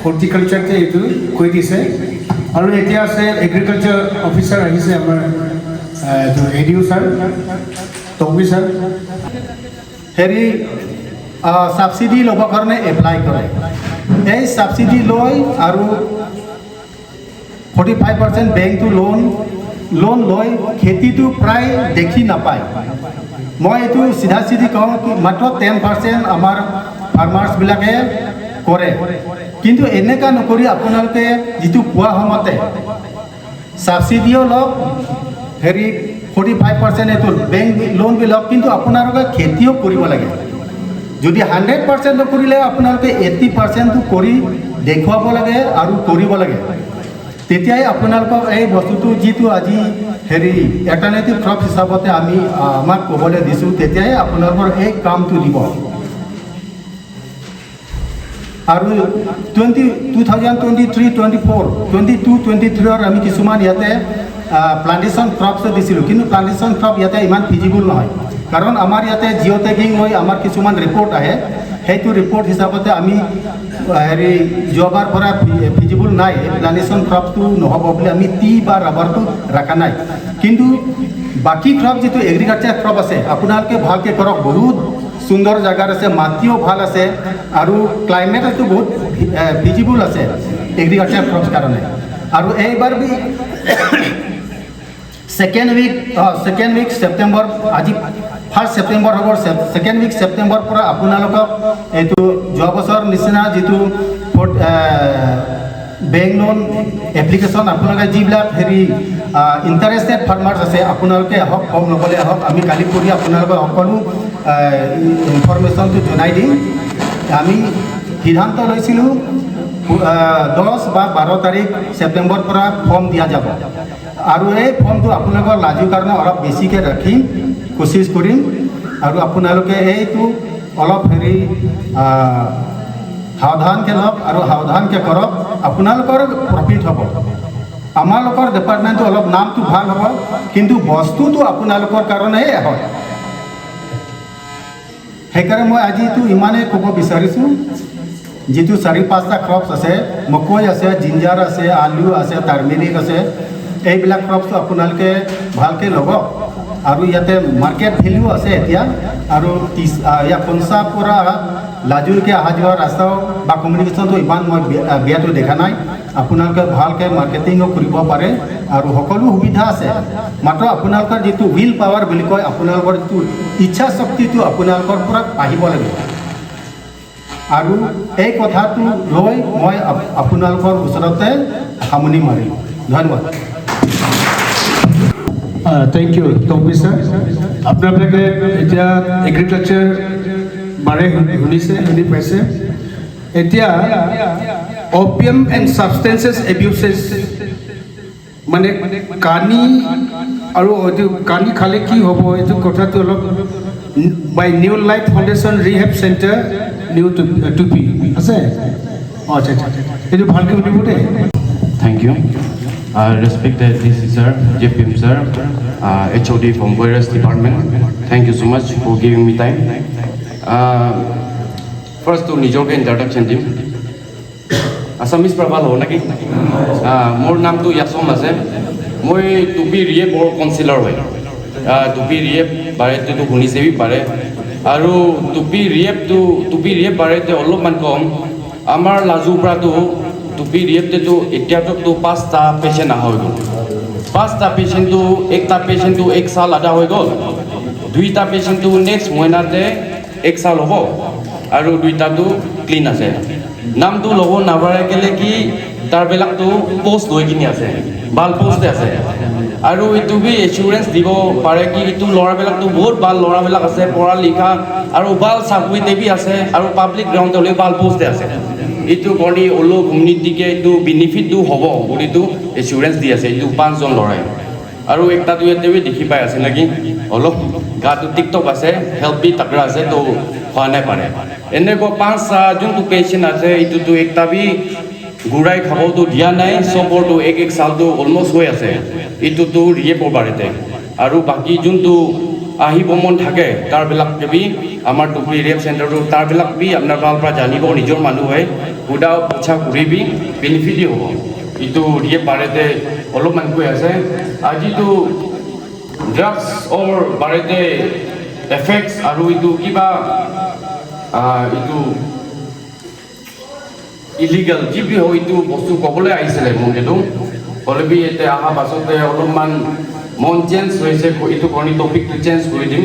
হৰ্টিকালচাৰতে এইটো কৈ দিছে। আৰু এতিয়া আছে এগ্ৰিকালচাৰ অফিচাৰ আহিছে আমাৰ এডিও ছাৰ, তবি ছাৰ। হেৰি সাবসিডি ল'বৰ কাৰণে এপ্লাই কৰে। এই সাবসিডি লৈ আৰু 45% বেংকটো লোন লৈ খেতিটো প্ৰায় দেখি নাপায়। মই এইটো চিধা চিধি কওঁ কি মাত্ৰ 10% আমাৰ ফাৰ্মাৰ্ছবিলাকে কৰে, কিন্তু এনেকুৱা নকৰি আপোনালোকে যিটো কোৱা সময়তে সাবসিডিও লওক, হেৰি 45% এইটো বেংক লোন লওক, কিন্তু আপোনালোকে খেতিও কৰিব লাগে। যদি 100% নকৰিলে আপোনালোকে 80%টো কৰি দেখুৱাব লাগে আৰু কৰিব লাগে, তেতিয়াই আপোনালোকক এই বস্তুটো যিটো আজি হেৰি এল্টাৰনেটিভ ক্ৰপ হিচাপতে আমাক ক'বলৈ দিছোঁ, তেতিয়াই আপোনালোকৰ এই কামটো দিব। আৰু 2023-24 আমি কিছুমান ইয়াতে প্লান্টেশ্যন ক্ৰপছ দিছিলোঁ, কিন্তু প্লান্টেশ্যন ক্ৰপ ইয়াতে ইমান ফিজিবল নহয়, কাৰণ আমাৰ ইয়াতে জিঅ' টেগিং হৈ আমাৰ কিছুমান ৰিপৰ্ট আহে, সেইটো ৰিপৰ্ট হিচাপতে আমি হেৰি যোৱাবাৰ পৰা ফিজিবল নাই, প্লান্টেশ্যন ক্ৰপটো নহ'ব বুলি আমি টি বা ৰাবাৰটো ৰখা নাই। কিন্তু বাকী ক্ৰপ যিটো এগ্ৰিকালচাৰ ক্ৰপ আছে আপোনালোকে ভালকৈ কৰক। বহুত সুন্দৰ জেগাত আছে, মাটিও ভাল আছে আৰু ক্লাইমেটটো বহুত ফিজিবল আছে এগ্ৰিকালচাৰ ক্ৰপছ কাৰণে। আৰু এইবাৰ বি সেকেন্ড উইক সেপ্টেম্বৰ, আজি 1 সেপ্টেম্বৰ হ'ব, সেকেন্ড উইক সেপ্টেম্বৰ পৰা আপোনালোকক এইটো যোৱা বছৰ নিচিনা যিটো বেংক লোন এপ্লিকেশ্যন আপোনালোকে যিবিলাক হেৰি ইণ্টাৰেষ্টেড ফাৰ্মাৰ্ছ আছে আপোনালোকে আহক, কম নক'লে আহক, আমি কালি কৰি আপোনালোকক সকলো ইনফৰমেশ্যনটো জনাই দিম। আমি সিদ্ধান্ত লৈছিলোঁ 10 বা 12 তাৰিখ সেপ্টেম্বৰ পৰা ফৰ্ম দিয়া যাব, আৰু এই ফৰ্মটো আপোনালোকৰ লাজুৰ কাৰণে অলপ বেছিকৈ ৰাখিম, কোচিছ কৰিম, আৰু আপোনালোকে এইটো অলপ হেৰি সাৱধানকৈ লওক আৰু সাৱধানকৈ কৰক, আপোনালোকৰ প্ৰফিট হ'ব। আমালোকৰ ডিপাৰ্টমেণ্টটো অলপ নামটো ভাল হ'ব, কিন্তু বস্তুটো আপোনালোকৰ কাৰণেই হয়। সেইকাৰণে মই আজিতো ইমানেই ক'ব বিচাৰিছোঁ, যিটো 4-5টা ক্ৰপছ আছে, মকৈ আছে, জিঞ্জাৰ আছে, আলু আছে, টাৰ্মেৰিক আছে, এইবিলাক ক্ৰপছটো আপোনালোকে ভালকৈ ল'ব। আৰু ইয়াতে মাৰ্কেট ভেলিউ আছে এতিয়া, আৰু ইয়াৰ কনচাৰ পৰা লাজুৰকৈ অহা যোৱা ৰাস্তাও বা কমিউনিকেশ্যনটো ইমান মই বেয়াটো দেখা নাই। আপোনালোকে ভালকৈ মাৰ্কেটিঙো কৰিব পাৰে আৰু সকলো সুবিধা আছে, মাত্ৰ আপোনালোকৰ যিটো উইল পাৱাৰ বুলি কয়, আপোনালোকৰ যিটো ইচ্ছা শক্তিটো আপোনালোকৰ পৰা আহিব লাগিব। আৰু এই কথাটো লৈ মই আপোনালোকৰ ওচৰতে সামৰণি মাৰিলোঁ। ধন্যবাদ। থ্যাংক ইউ তৌফিক স্যাৰ। আপোনালোকে এতিয়া এগ্ৰিকালচাৰ বাৰে শুনি পাইছে। এতিয়া অপিয়াম এণ্ড ছাবষ্টেন্সেছ এবিউচেছ মানে কানি আৰু এইটো কানি খালে কি হ'ব, এইটো কথাটো অলপ by new life foundation rehab centre new টুপি আছে। আচ্ছা আচ্ছা, এইটো ভালকৈ শুনিব দেই। Thank you. Respected DC sir, JPM sir, HOD from Virus Department. Thank you so much for giving me time. First to Nijoke introduction team. Assamese পৰা ভাল হ'ব নেকি মোৰ নামটো ইয়াছম আছে মই টুপি ৰিয়েপৰ কাউন্সিলৰ হয় টুপি ৰিয়েপ বাৰেটো শুনিছেবি পাৰে আৰু টুপি ৰিয়েপ বাৰেতে অলপমান কম আমাৰ লাজুৰ পৰাতো টুপি ৰিয়েপতেতো এতিয়াতো 5টা পেচেণ্ট অহা হৈ গ'ল 5টা পেচেণ্টটো একটা পেচেণ্টটো 1 সাল আধা হৈ গ'ল 2টা পেচেণ্টটো নেক্সট মহিনাতে 1 সাল হ'ব আৰু 2টাটো ক্লিন আছে নামটো ল'ব নাবাৰে কেলে কি তাৰবিলাকতো পোষ্ট লৈ কিনি আছে ভাল পোষ্টে আছে আৰু এইটো বি এচুৰেঞ্চ দিব পাৰে কি এইটো ল'ৰাবিলাকতো বহুত ভাল ল'ৰাবিলাক আছে পঢ়া লিখা আৰু ভাল চাকৰিতে বি আছে আৰু পাব্লিক গ্ৰাউণ্ড হ'লে ভাল পোষ্টে আছে এইটো কাৰণে অল' কমিউনিটিকে এইটো বেনিফিটটো হ'ব বুলিতো এচুৰেঞ্চ দি আছে এইটো 5জন ল'ৰাই আৰু একটাটো ইয়াতে দেখি পাই আছে নেকি অলপ গাটো টিকটক আছে হেল্পি তাকৰা আছে তো খোৱা নাই পাৰে এনেকুৱা 5টা যোনটো পেচেণ্ট আছে এইটোতো একটা বি ঘূৰাই খাবতো দিয়া নাই চবৰটো 1 সালটো অলমষ্ট হৈ আছে এইটোতো ৰিয়েপৰ বাৰেতে আৰু বাকী যোনটো আহিব মন থাকে তাৰবিলাকে বি আমাৰ টুপি ৰিয়েপ চেণ্টাৰটো তাৰবিলাক বি আপোনাৰ ভাল পৰা জানিব নিজৰ মানুহ হয় সুধা পুছা কৰিবি বেনিফিটেই হ'ব এইটো ৰিয়েপ বাৰেতে অলপমান কৈ আছে আজিতো ড্ৰাগছৰ বাৰেতে এফেক্টছ আৰু এইটো কিবা এইটো ইলিগেল যি বি হয় এইটো বস্তু ক'বলৈ আহিছিলে মোক এইটো হ'লেবি এতিয়া অহা পাছতে অলপমান মন চেঞ্জ হৈছে এইটো কাৰণে টপিকটো চেঞ্জ কৰি দিম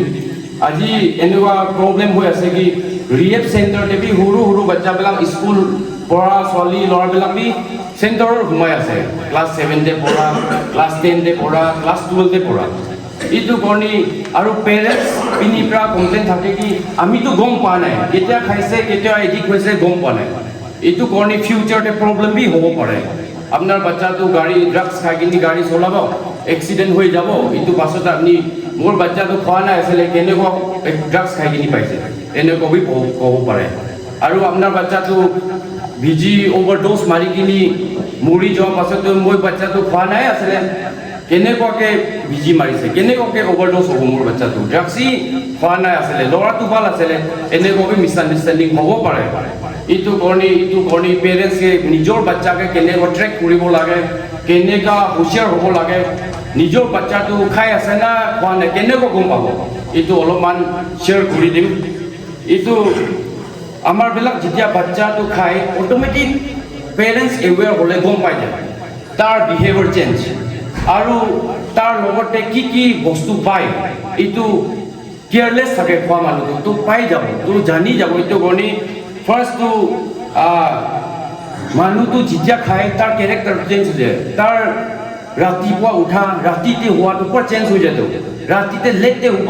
আজি এনেকুৱা প্ৰব্লেম হৈ আছে কি ৰিয়েপ চেণ্টাৰতে বি সৰু সৰু বাচ্চাবিলাক স্কুল পঢ়া ছোৱালী ল'ৰাবিলাক বি চেণ্টাৰত সোমাই আছে ক্লাছ 7তে পঢ়া ক্লাছ 10তে পঢ়া ক্লাছ 12তে পঢ়া এইটো কাৰণে আৰু পেৰেণ্টছ পিনি পৰা কমপ্লেইন থাকে কি আমিতো গম পোৱা নাই কেতিয়া খাইছে কেতিয়া এডিক্ট হৈছে গম পোৱা নাই এইটো কাৰণে ফিউচাৰতে প্ৰব্লেম বি হ'ব পাৰে আপোনাৰ বাচ্চাটো গাড়ী ড্ৰাগছ খাই কিনি গাড়ী চলাব এক্সিডেণ্ট হৈ যাব এইটো পাছত আপুনি মোৰ বাচ্চাটো খোৱা নাই আছিলে কেনেকুৱা ড্ৰাগছ খাই কিনি পাইছে এনেকুৱা বি ক'ব পাৰে আৰু আপোনাৰ বাচ্চাটো ভিজি অভাৰড'জ মাৰি কিনি মৰি যোৱাৰ পাছতো মোৰ বাচ্চাটো খোৱা নাই আছিলে কেনেকুৱাকৈ ভিজি মাৰিছে কেনেকুৱাকৈ অভাৰড'জ হ'ব মোৰ বাচ্চাটো ড্ৰাগছই খোৱা নাই আছিলে ল'ৰাটো ভাল আছিলে এনেকুৱাকৈ মিছআণ্ডাৰষ্টেণ্ডিং হ'ব পাৰে এইটো কাৰণে পেৰেণ্টছে নিজৰ বাচ্চাকে কেনেকুৱা ট্ৰেক কৰিব লাগে কেনেকুৱা হুঁচিয়াৰ হ'ব লাগে নিজৰ বাচ্চাটো খাই আছে না খোৱা নাই কেনেকুৱা গম পাব এইটো অলপমান শ্বেয়াৰ কৰি দিম এইটো আমাৰবিলাক যেতিয়া বাচ্চাটো খায় অট'মেটিক পেৰেণ্টছ এৱেৰ হ'লে গম পাই যায় তাৰ বিহেভিয়াৰ চেঞ্জ আৰু তাৰ লগতে কি বস্তু পায় এইটো কেয়াৰলেছ থাকে খোৱা মানুহটো তো পাই যাব তো জানি যাব এইটো কাৰণে ফাৰ্ষ্টটো মানুহটো যেতিয়া খায় তাৰ কেৰেক্টাৰ চেঞ্জ হৈ যায় তাৰ ৰাতিপুৱা উঠা ৰাতিতে হোৱাটো পুৰা চেঞ্জ হৈ যায় ৰাতিতে লেটতে হ'ব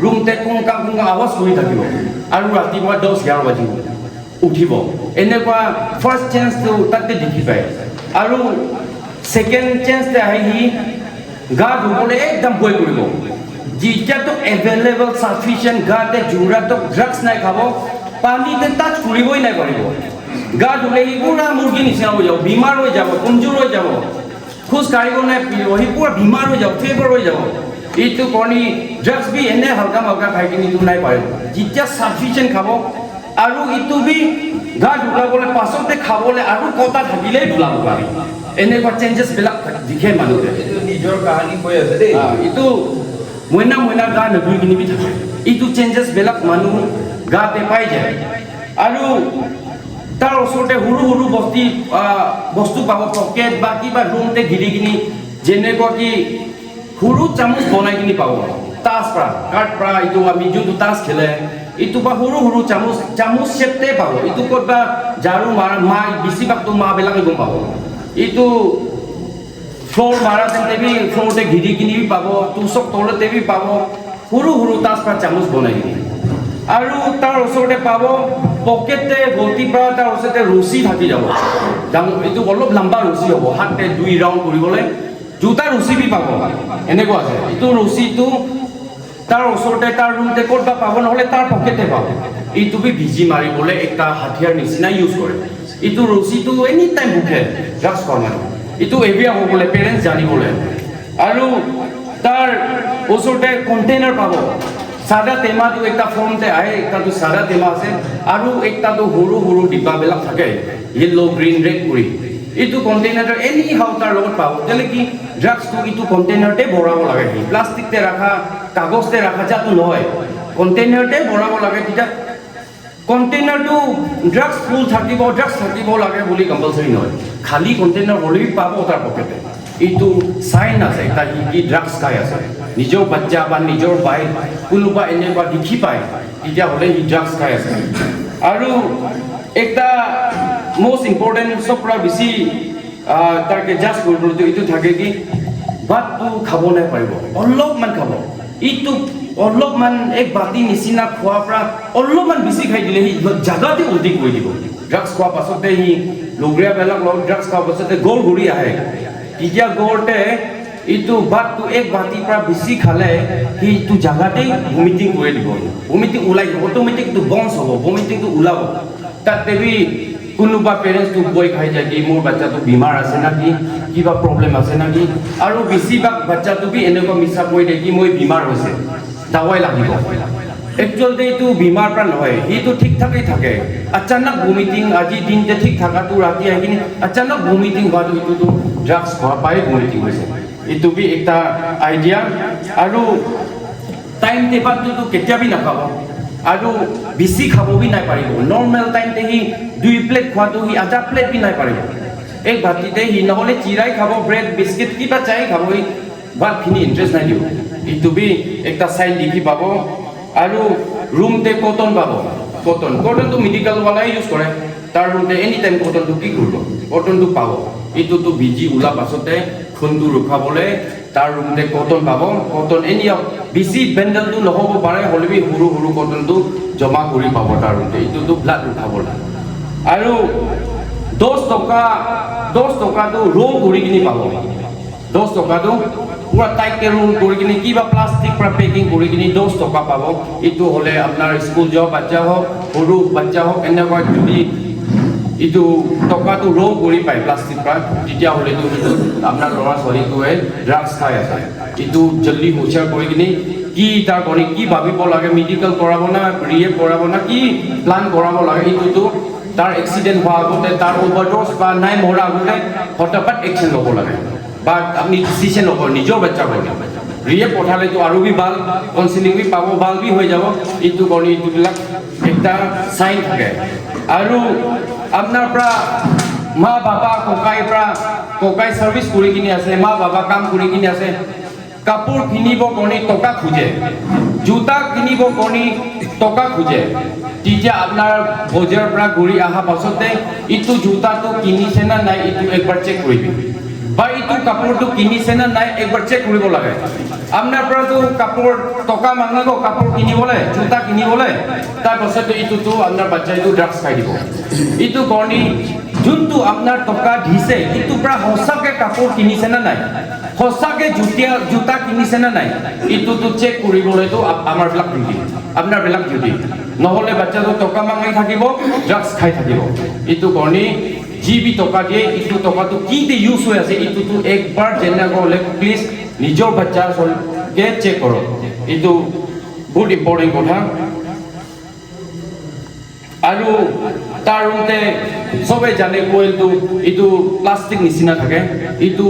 ৰুমতে কুংকা আৱাজ কৰি থাকিব আৰু ৰাতিপুৱা 10-11 বাজিব উঠিব এনেকুৱা ফাৰ্ষ্ট চেঞ্জটো তাতে দেখি পায় আৰু ছেকেণ্ড চেঞ্জতে আহি গা ধুবলৈ একদম ভয় কৰিব যেতিয়াতো এভেইলেবল চাফিচিয়েণ্ট গাতে জোৰাটো ড্ৰাগছ নাই খাব পানীতে টাচ কৰিবই নাই পাৰিব গা ধুলে সি পুৰা মুৰ্গী নিচিনা হৈ যাব বেমাৰ হৈ যাব কমজোৰ হৈ যাব খোজ কাঢ়িব নাই পিৰিব সি পুৰা বেমাৰ হৈ যাব ফেভাৰ হৈ যাব এইটো কাৰণে ড্ৰাগছ বি এনে হালকা মালকা খাই কিনি এইটো নাই পাৰিব যেতিয়া চাফিচিয়েণ্ট খাব আৰু ইটো বি গা ধুলাবলৈ পাছতে খাবলৈ আৰু কটা থাকিলেই ধুলাব পাৰি এনেকুৱা চেঞ্জেছবিলাক দিখে মানুহে নিজৰ কাহিনী কৈ আছে দেই এইটো মইনা গা নুধুই কিনি বি থাকে এইটো চেঞ্জেছবিলাক মানুহ গাতে পাই যায় আৰু তাৰ ওচৰতে সৰু বস্তু পাব পকেট বা কিবা ৰুমতে ঘিৰি কিনি যেনেকুৱা কি সৰু চামুচ বনাই কিনি পাব তাছ পৰা কাঠ পৰা এইটো আমি যোনটো তাছ খেলে এইটো বা সৰু চামুচ চেপতে পাব এইটো ক'ত বা ঝাৰু মা বেছিভাগটো মাবিলাকে গম পাব এইটো ফ্ল'ৰ মাৰা তেন্তে বি ফ্ল'ৰতে ঘিৰি কিনি বি পাব তুচক তলতে বি পাব সৰু তাছ পৰা চামুচ বনাই কিনি আৰু তাৰ ওচৰতে পাব পকেটতে গতি পৰা তাৰ ওচৰতে ৰছী থাকি যাব এইটো অলপ লম্বা ৰছী হ'ব হাতে 2 ৰাউণ্ড কৰিবলৈ দুটা ৰছী বি পাব এনেকুৱা আছে এইটো ৰছীটো তাৰ ওচৰতে তাৰ ৰুমতে ক'ত বা পাব নহ'লে তাৰ পকেটতে পাব এইটো বি ভিজি মাৰিবলৈ একটা হাথিয়াৰ নিচিনা ইউজ কৰে এইটো ৰছীটো এনি টাইম ভুকে ড্ৰাগছ খোৱা মানুহ এইটো এভিয়া হ'বলৈ পেৰেণ্টছ জানিবলৈ আৰু তাৰ ওচৰতে কণ্টেইনাৰ পাব সাদা টেমাটো একটা ফৰ্মতে আহে একটাটো সাদা টেমা আছে আৰু একটাটো সৰু সৰু ডিব্বাবিলাক থাকে য়েলো গ্ৰীণ ৰেড কৰি এইটো কণ্টেইনাৰ এনি হাউ তাৰ লগত পাব তেলে কি ড্ৰাগছটো এইটো কণ্টেইনাৰতে ভৰাব লাগে প্লাষ্টিকতে ৰাখা কাগজতে ৰাখা যাতো নহয় কণ্টেইনাৰতে ভৰাব লাগে তেতিয়া কণ্টেইনাৰটো ড্ৰাগছ ফুল থাকিব ড্ৰাগছ থাকিব লাগে বুলি কম্পালচৰি নহয় খালী কণ্টেইনাৰ হ'লেই পাব তাৰ পকেটে এইটো চাইন আছে এটা কি ড্ৰাগছ খাই আছে নিজৰ বাচ্চা বা নিজৰ বাই কোনোবা এনেকুৱা দেখি পায় তেতিয়াহ'লে সি ড্ৰাগছ খাই আছে আৰু একটা most important সব পৰা বেছি তাকে জাজ কৰিবলৈ এইটো থাকে কি ভাতটো খাব নাই পাৰিব অলপমান খাব এইটো অলপমান এক বাতি নিচিনা খোৱাৰ পৰা অলপমান বেছি খাই দিলে সি জাগাতে উল্টি কৰি দিব ড্ৰাগছ খোৱাৰ পাছতে সি লগৰীয়াবিলাক লগত ড্ৰাগছ খোৱাৰ পাছতে গৌৰ ঘূৰি আহে তেতিয়া গৌৰতে এইটো ভাতটো এক বাতিৰ পৰা বেছি খালে সেইটো জাগাতেই ভমিটিং কৰি দিব ভমিটিং ওলাই দিব অট'মেটিকটো বঞ্চ হ'ব ভমিটিংটো ওলাব তাতে বি কোনোবা পেৰেণ্টছটো গৈ খাই যায় কি মোৰ বাচ্চাটো বেমাৰ আছে নেকি কিবা প্ৰব্লেম আছে নেকি আৰু বেছিভাগ বাচ্চাটো বি এনেকুৱা মিছা কৈ দিয়ে কি মই বেমাৰ হৈছে দাৱাই লাগিব একচুৱেলি এইটো বেমাৰ পৰা নহয় সেইটো ঠিক ঠাকেই থাকে আচানক ভমিটিং আজি দিনতে ঠিক থকাটো ৰাতি আহি কিনে আচানক ভমিটিং হোৱাটো এইটোতো ড্ৰাগছ খোৱাৰ পৰাই ভমিটিং হৈছে এইটো বি এটা আইডিয়া আৰু টাইম টেবলটোতো কেতিয়াবি নাখাব আৰু বেছি খাব বি নাই পাৰিব নৰ্মেল টাইমতে সি 2 প্লেট খোৱাটো সি আধা প্লেট বি নাই পাৰিব এক ভাতিতে সি নহ'লে চিৰাই খাব ব্ৰেড বিস্কিট কিবা চাই খাব সি ভাতখিনি ইণ্টাৰেষ্ট নাই দিব এইটো বি একটা চাইন দেখি পাব আৰু ৰুমতে কটন পাব কটনটো মেডিকেলৱালাই ইউজ কৰে তাৰ ৰুমতে এনি টাইম কটনটো কি কৰিব কটনটো পাব এইটোতো ভিজি ওলা পাছতে খুনটো ৰখাবলৈ তাৰ ৰুমতে কটন পাব কটন এনি বেছি বেণ্ডেলটো নহ'ব পাৰে হ'লেবি সৰু সৰু কটনটো জমা কৰি পাব তাৰ ৰুমতে এইটোতো ব্লাড ৰখাবলৈ আৰু 10 টকাটো ৰোল কৰি কিনি পাব 10 টকাটো পুৰা টাইটকে ৰোল কৰি কিনি কিবা প্লাষ্টিক পৰা পেকিং কৰি কিনি 10 টকা পাব এইটো হ'লে আপোনাৰ স্কুল যোৱা বাচ্চা হওক সৰু বাচ্চা হওক এনেকুৱা যদি এইটো টকাটো ৰোল কৰি পায় প্লাষ্টিক পৰা তেতিয়াহ'লেতো আপোনাৰ ল'ৰা ছোৱালীটোৱে ড্ৰাগছ খাই আছে এইটো জল্দি হুচিয়াৰ কৰি কিনি কি তাৰ কাৰণে কি ভাবিব লাগে মেডিকেল কৰাব না ৰিয়েপ কৰাব না কি প্লান কৰাব লাগে এইটোতো তাৰ এক্সিডেণ্ট হোৱাৰ আগতে তাৰ অভাৰড'জ বা নাই মৰাৰ আগতে ফটাফট একশ্যন ল'ব লাগে বা আপুনি ডিচিশ্যন ল'ব নিজৰ বাচ্চাৰ কাৰণে ৰিয়েপ পঠালেতো আৰু বি ভাল কাউন্সেলিং বি পাব ভাল বি হৈ যাব এইটো কাৰণে এইটোবিলাক একটা চাইন থাকে আৰু আপোনাৰ পৰা মা বাবা ককাই চাৰ্ভিচ কৰি কিনি আছে মা বাবা কাম কৰি কিনি আছে কাপোৰ কিনিব কাৰণে টকা খোজে জোতা কিনিব কাৰণে টকা খোজে তেতিয়া আপোনাৰ বজাৰৰ পৰা ঘূৰি অহা পাছতে ইটো জোতাটো কিনিছে না নাই ইটো একবাৰ চেক কৰিবি বা ইটো কাপোৰটো কিনিছে না নাই একবাৰ চেক কৰিব লাগে আপোনাৰ পৰাতো কাপোৰ টকা মাগিব কাপোৰ কিনিবলৈ জোতা কিনিবলৈ তাৰপাছতে ইটোতো আপোনাৰ বাচ্চাইটো ড্ৰাগছ খাই দিব ইটো কাৰণে যোনটো আপোনাৰ টকা দিছে ইটোৰ পৰা সঁচাকৈ কাপোৰ কিনিছে না নাই সঁচাকৈ জোতা কিনিছে না নাই ইটোতো চেক কৰিবলৈতো আমাৰবিলাক ডিউটি আপোনাৰবিলাক ডিউটি নহ'লে বাচ্চাটো টকা মাগি থাকিব ড্ৰাগছ খাই থাকিব এইটো কাৰণে যি বি টকা দিয়ে এইটো টকাটো কি দি ইউজ হৈ আছে এইটোতো একবাৰ যেনেকৈ হ'লে প্লিজ নিজৰ বাচ্চাকে চেক কৰক এইটো বহুত ইম্পৰ্টেণ্ট কথা আৰু তাৰ ৰুমতে চবে জানে কইলটো এইটো প্লাষ্টিক নিচিনা থাকে এইটো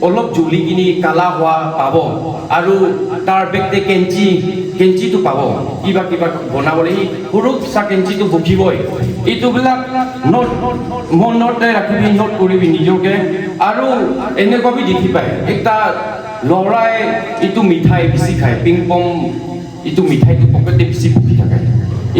অলপ জ্বলি কিনি কালা হোৱা পাব আৰু তাৰ বেগতে কেঞ্চিটো পাব কিবা বনাবলৈ সৰু চা কেঞ্চিটো বকিবই এইটোবিলাক মনতে ৰাখিবি নোট কৰিবি নিজকে আৰু এনেকুৱা বি দেখি পায় একটা ল'ৰাই এইটো মিঠাই বেছি খায় পিং পং এইটো মিঠাইটো পকেটে বেছি বকি থাকে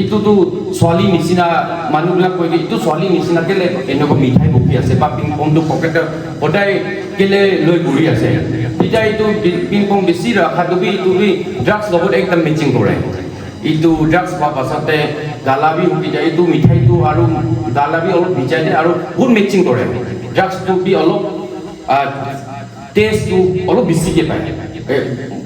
এইটোতো ছোৱালী নিচিনা মানুহবিলাক কৈ দিয়ে এইটো ছোৱালী নিচিনা কেলে এনেকুৱা মিঠাই বকি আছে বা পিং পংটো পকেটে সদায় কেলে লৈ ঘূৰি আছে তেতিয়া এইটো পিং পং বেছি ৰখাটো বি এইটো বি ড্ৰাগছ লগত একদম মেচিং কৰে এইটো ড্ৰাগছ খোৱাৰ পাছতে গালা বি শুকি যায় এইটো মিঠাইটো আৰু গালা বি অলপ ভিজাই দিয়ে আৰু বহুত মেচিং কৰে ড্ৰাগছটো বি অলপ টেষ্টটো অলপ বেছিকৈ পায়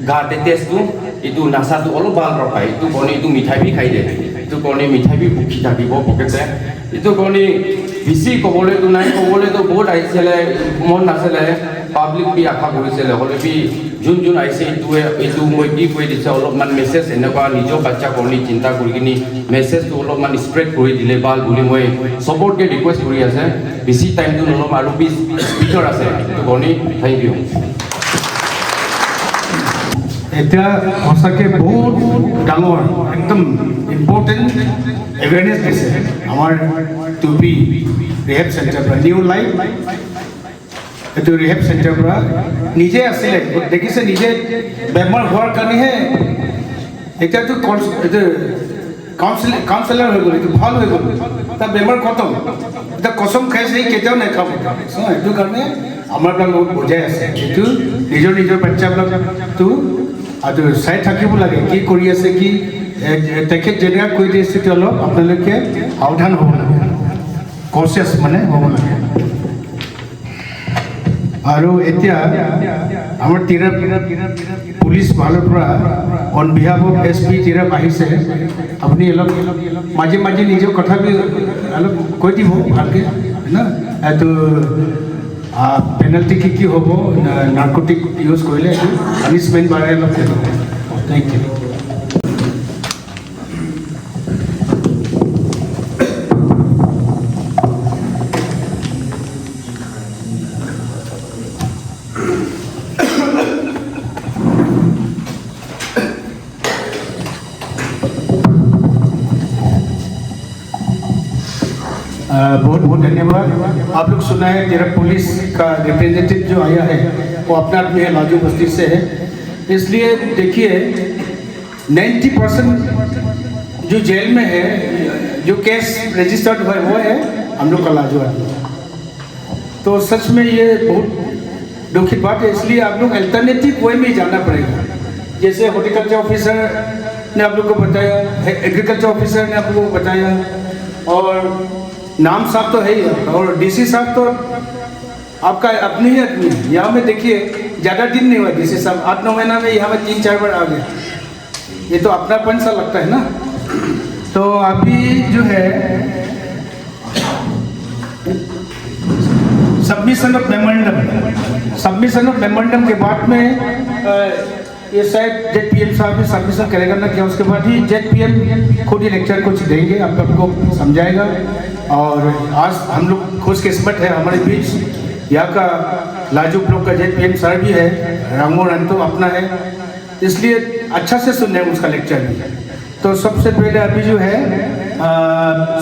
গাতে টেষ্টটো এইটো নাচাটো অলপ ভাল পায় এইটো কাৰণে এইটো মিঠাই বি খাই দিয়ে এইটো কাৰণে মিঠাই বি ভুকি থাকিব পকেটে এইটো কাৰণে বেছি ক'বলৈতো নাই ক'বলৈতো বহুত আহিছিলে মন নাছিলে পাব্লিক বি আশা কৰিছিলে হ'লে বি যোন আহিছে এইটো মই কি কৈ দিছে অলপমান মেছেজ এনেকুৱা নিজৰ বাচ্চা কৰ্ণী চিন্তা কৰি কিনি মেছেজটো অলপমান স্প্ৰেড কৰি দিলে ভাল বুলি মই চবকে ৰিকুৱেষ্ট কৰি আছে বেছি টাইমটো নল'ম আৰু স্পীকাৰ আছে কৰ্ণী থেংক ইউ এতিয়া সঁচাকৈ বহুত ডাঙৰ একদম ইম্পৰ্টেণ্ট এৱেৰনেছ দিছে আমাৰ টুপি ৰিহেব চেণ্টাৰৰ পৰা নিউ লাইফ এইটো ৰিহেব চেণ্টাৰৰ পৰা নিজে আছিলে দেখিছে নিজে বেমাৰ হোৱাৰ কাৰণেহে এতিয়াতো এইটো কাউন্সিলাৰ হৈ গ'ল এইটো ভাল হৈ গ'ল তাৰ বেমাৰ খতম এতিয়া কচম খাইছে কেতিয়াও নাখাব সেইটো কাৰণে আমাৰ পৰা লগত বুজাই আছে এইটো নিজৰ বাচ্চাবিলাকটো আৰু চাই থাকিব লাগে কি কৰি আছে কি তেখেত যেনেকুৱা কৈ দিছে তেতিয়া অলপ আপোনালোকে সাৱধান হ'ব লাগে কনচিয়াছ মানে হ'ব লাগে আৰু এতিয়া আমাৰ তিৰা পুলিচ ফালৰ পৰা on behalf of SP Tirap আহিছে আপুনি অলপ মাজে নিজৰ কথা অলপ কৈ দিব ভালকৈ না এইটো পেনাল্টি কি হ'ব নাৰ্কটিক ইউজ কৰিলে এইটো পানিছমেণ্ট বাঢ়ে অলপ থেংক ইউ बहुत बहुत धन्यवाद आप लोग सुना है तेरा पुलिस का रिप्रेजेंटेटिव जो आया है वो अपना आदमी है लाजू बस्ती से है इसलिए देखिए 90% जो जेल में है जो केस रजिस्टर्ड हुआ है वो है हम लोग का लाजू आदमी तो सच में ये बहुत दुखी बात है इसलिए आप लोग अल्टरनेटिव वे में जाना पड़ेगा जैसे हॉर्टिकल्चर ऑफिसर ने आप लोग को बताया एग्रीकल्चर ऑफिसर ने आप लोग को बताया और नाम साहब तो है ही और DC साहब तो आपका अपने ही आदमी है यहाँ में देखिए ज़्यादा दिन नहीं हुआ DC साहब 8-9 महीना में यहाँ में 3-4 बार आ गए ये तो अपनापन सा लगता है ना तो अभी जो है सबमिशन ऑफ मेमोरेंडम के बाद में ये शायद ZPM साहब भी सबमिशन करेगा ना क्या उसके बाद ही ZPM खुद ही लेक्चर कुछ देंगे आप सबको समझाएगा और आज हम लोग खुशकिस्मत है हमारे बीच यहाँ का लाजू ब्लॉक का ZPM सर भी है रामो रंतो अपना है इसलिए अच्छा से सुनने हैं उसका लेक्चर भी तो सबसे पहले अभी जो है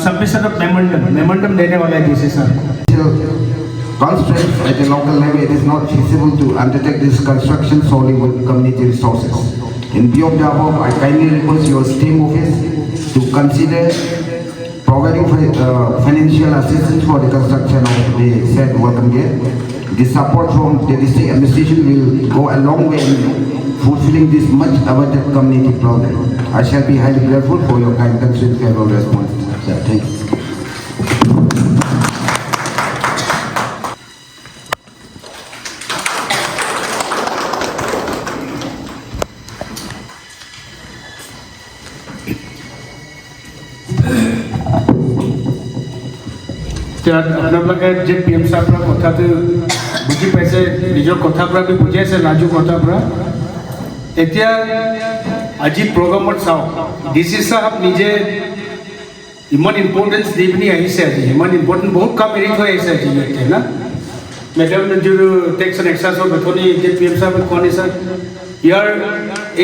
सबमिशन ऑफ मेमोरेंडम देने वाला है DC सर को constraints at the local level, it is not feasible to undertake this construction solely with community resources. In view of the above, I kindly request your STEAM office to consider providing financial assistance for the construction of the said welcome gate. The support from the district administration will go a long way in fulfilling this much awaited community project. I shall be highly grateful for your kind considered favorable response. Thank you. আপোনালোকে ZPM সাহেবৰ কথাটো বুজি পাইছে নিজৰ কথাৰ পৰা বুজাইছে লাজু কথাৰ পৰা এতিয়া আজি প্ৰগ্ৰামত চাওক DC সাহেব নিজে ইমান ইম্পৰ্টেঞ্চ দি পিনি আহিছে আজি ইমান ইম্পৰ্টেণ্ট বহুত কাম এৰি থৈ আহিছে আজি ইয়াতে না মেডাম जो टैक्स एंड एक्साइजৰ গঠনি ZPM সাহেবে কোৱা স্যাৰ ইয়াৰ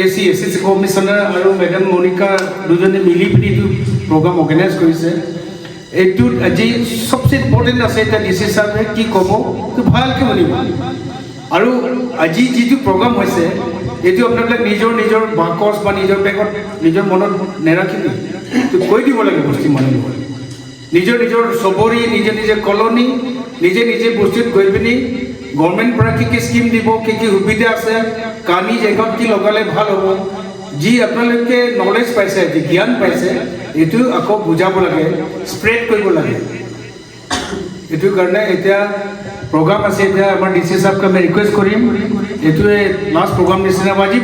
ACC কমিশনাৰ আৰু মেডাম মনিকা দুজনে মিলি পিনি এইটো প্ৰগ্ৰাম অৰ্গেনাইজ কৰিছে এইটো আজি সবচেয়ে ইম্পৰ্টেণ্ট আছে এটা DC সাহেবে কি ক'ব তো ভালকৈ শুনিব আৰু আজি যিটো প্ৰগ্ৰাম হৈছে এইটো আপোনালোকে নিজৰ বাকচ বা নিজৰ বেগত নিজৰ মনত নেৰাখিব তো কৈ দিব লাগে বস্তি মানুহ নিজৰ চবৰি নিজৰ কলনি নিজে বস্তুত গৈ পিনি গভৰ্ণমেণ্ট পৰা কি স্কিম দিব কি সুবিধা আছে কানি জেগাত কি লগালে ভাল হ'ব যি আপোনালোকে নলেজ পাইছে যি জ্ঞান পাইছে এইটো আকৌ বুজাব লাগে স্প্ৰেড কৰিব লাগে এইটো কাৰণে এতিয়া प्रोग्राम আছে এতিয়া আমাৰ DC সাহেবক আমি ৰিকুৱেষ্ট কৰিম এইটোৱে লাষ্ট प्रोग्राम নিচিনা আজি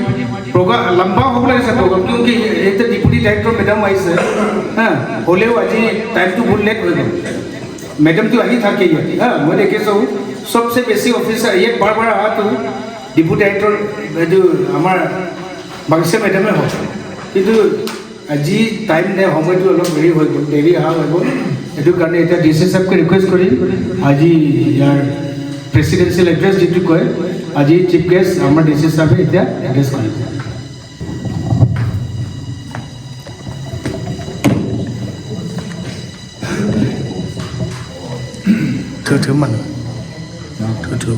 प्रोग्राम লম্বা হ'ব লাগিছে प्रोग्राम क्योंकि এটা ডিপুটি ডাইৰেক্টৰ মেডাম আহিছে হ্যাঁ হ'লেও আজি টাইমটো বহুত লেট হৈ গ'ল মেডামটো আহি থাকে ইয়াত হ্যাঁ মই দেখিছোঁ सबसे बेसी ऑफिसर ये बार बार आहा तो डिप्टी डायरेक्टर जो हमार बागीचा मैडमे हो किंतु আজি टाइम ने समय तो अलग देरी हो गल देरी आहा हो गल एटु कारणे एटा डीसी साहब के रिक्वेस्ट करिम আজি यार प्रेसिडेंशियल एड्रेस जेटु कय আজি चीफ गेस्ट हमार डीसी साहब एटा एड्रेस करिम थो मन थो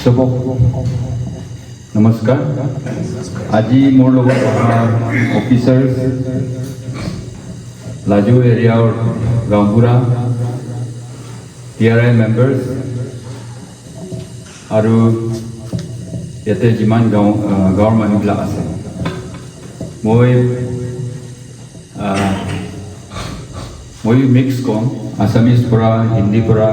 सबक नमस्कार आज मोर लगत ऑफिसर्स लाजू एरिया और गाँवबुढ़ा PRI मेम्बार्स और इते जिमान गाँवर मानुहबिला आछे मैं मिक्स कम आसामीज परा हिंदी परा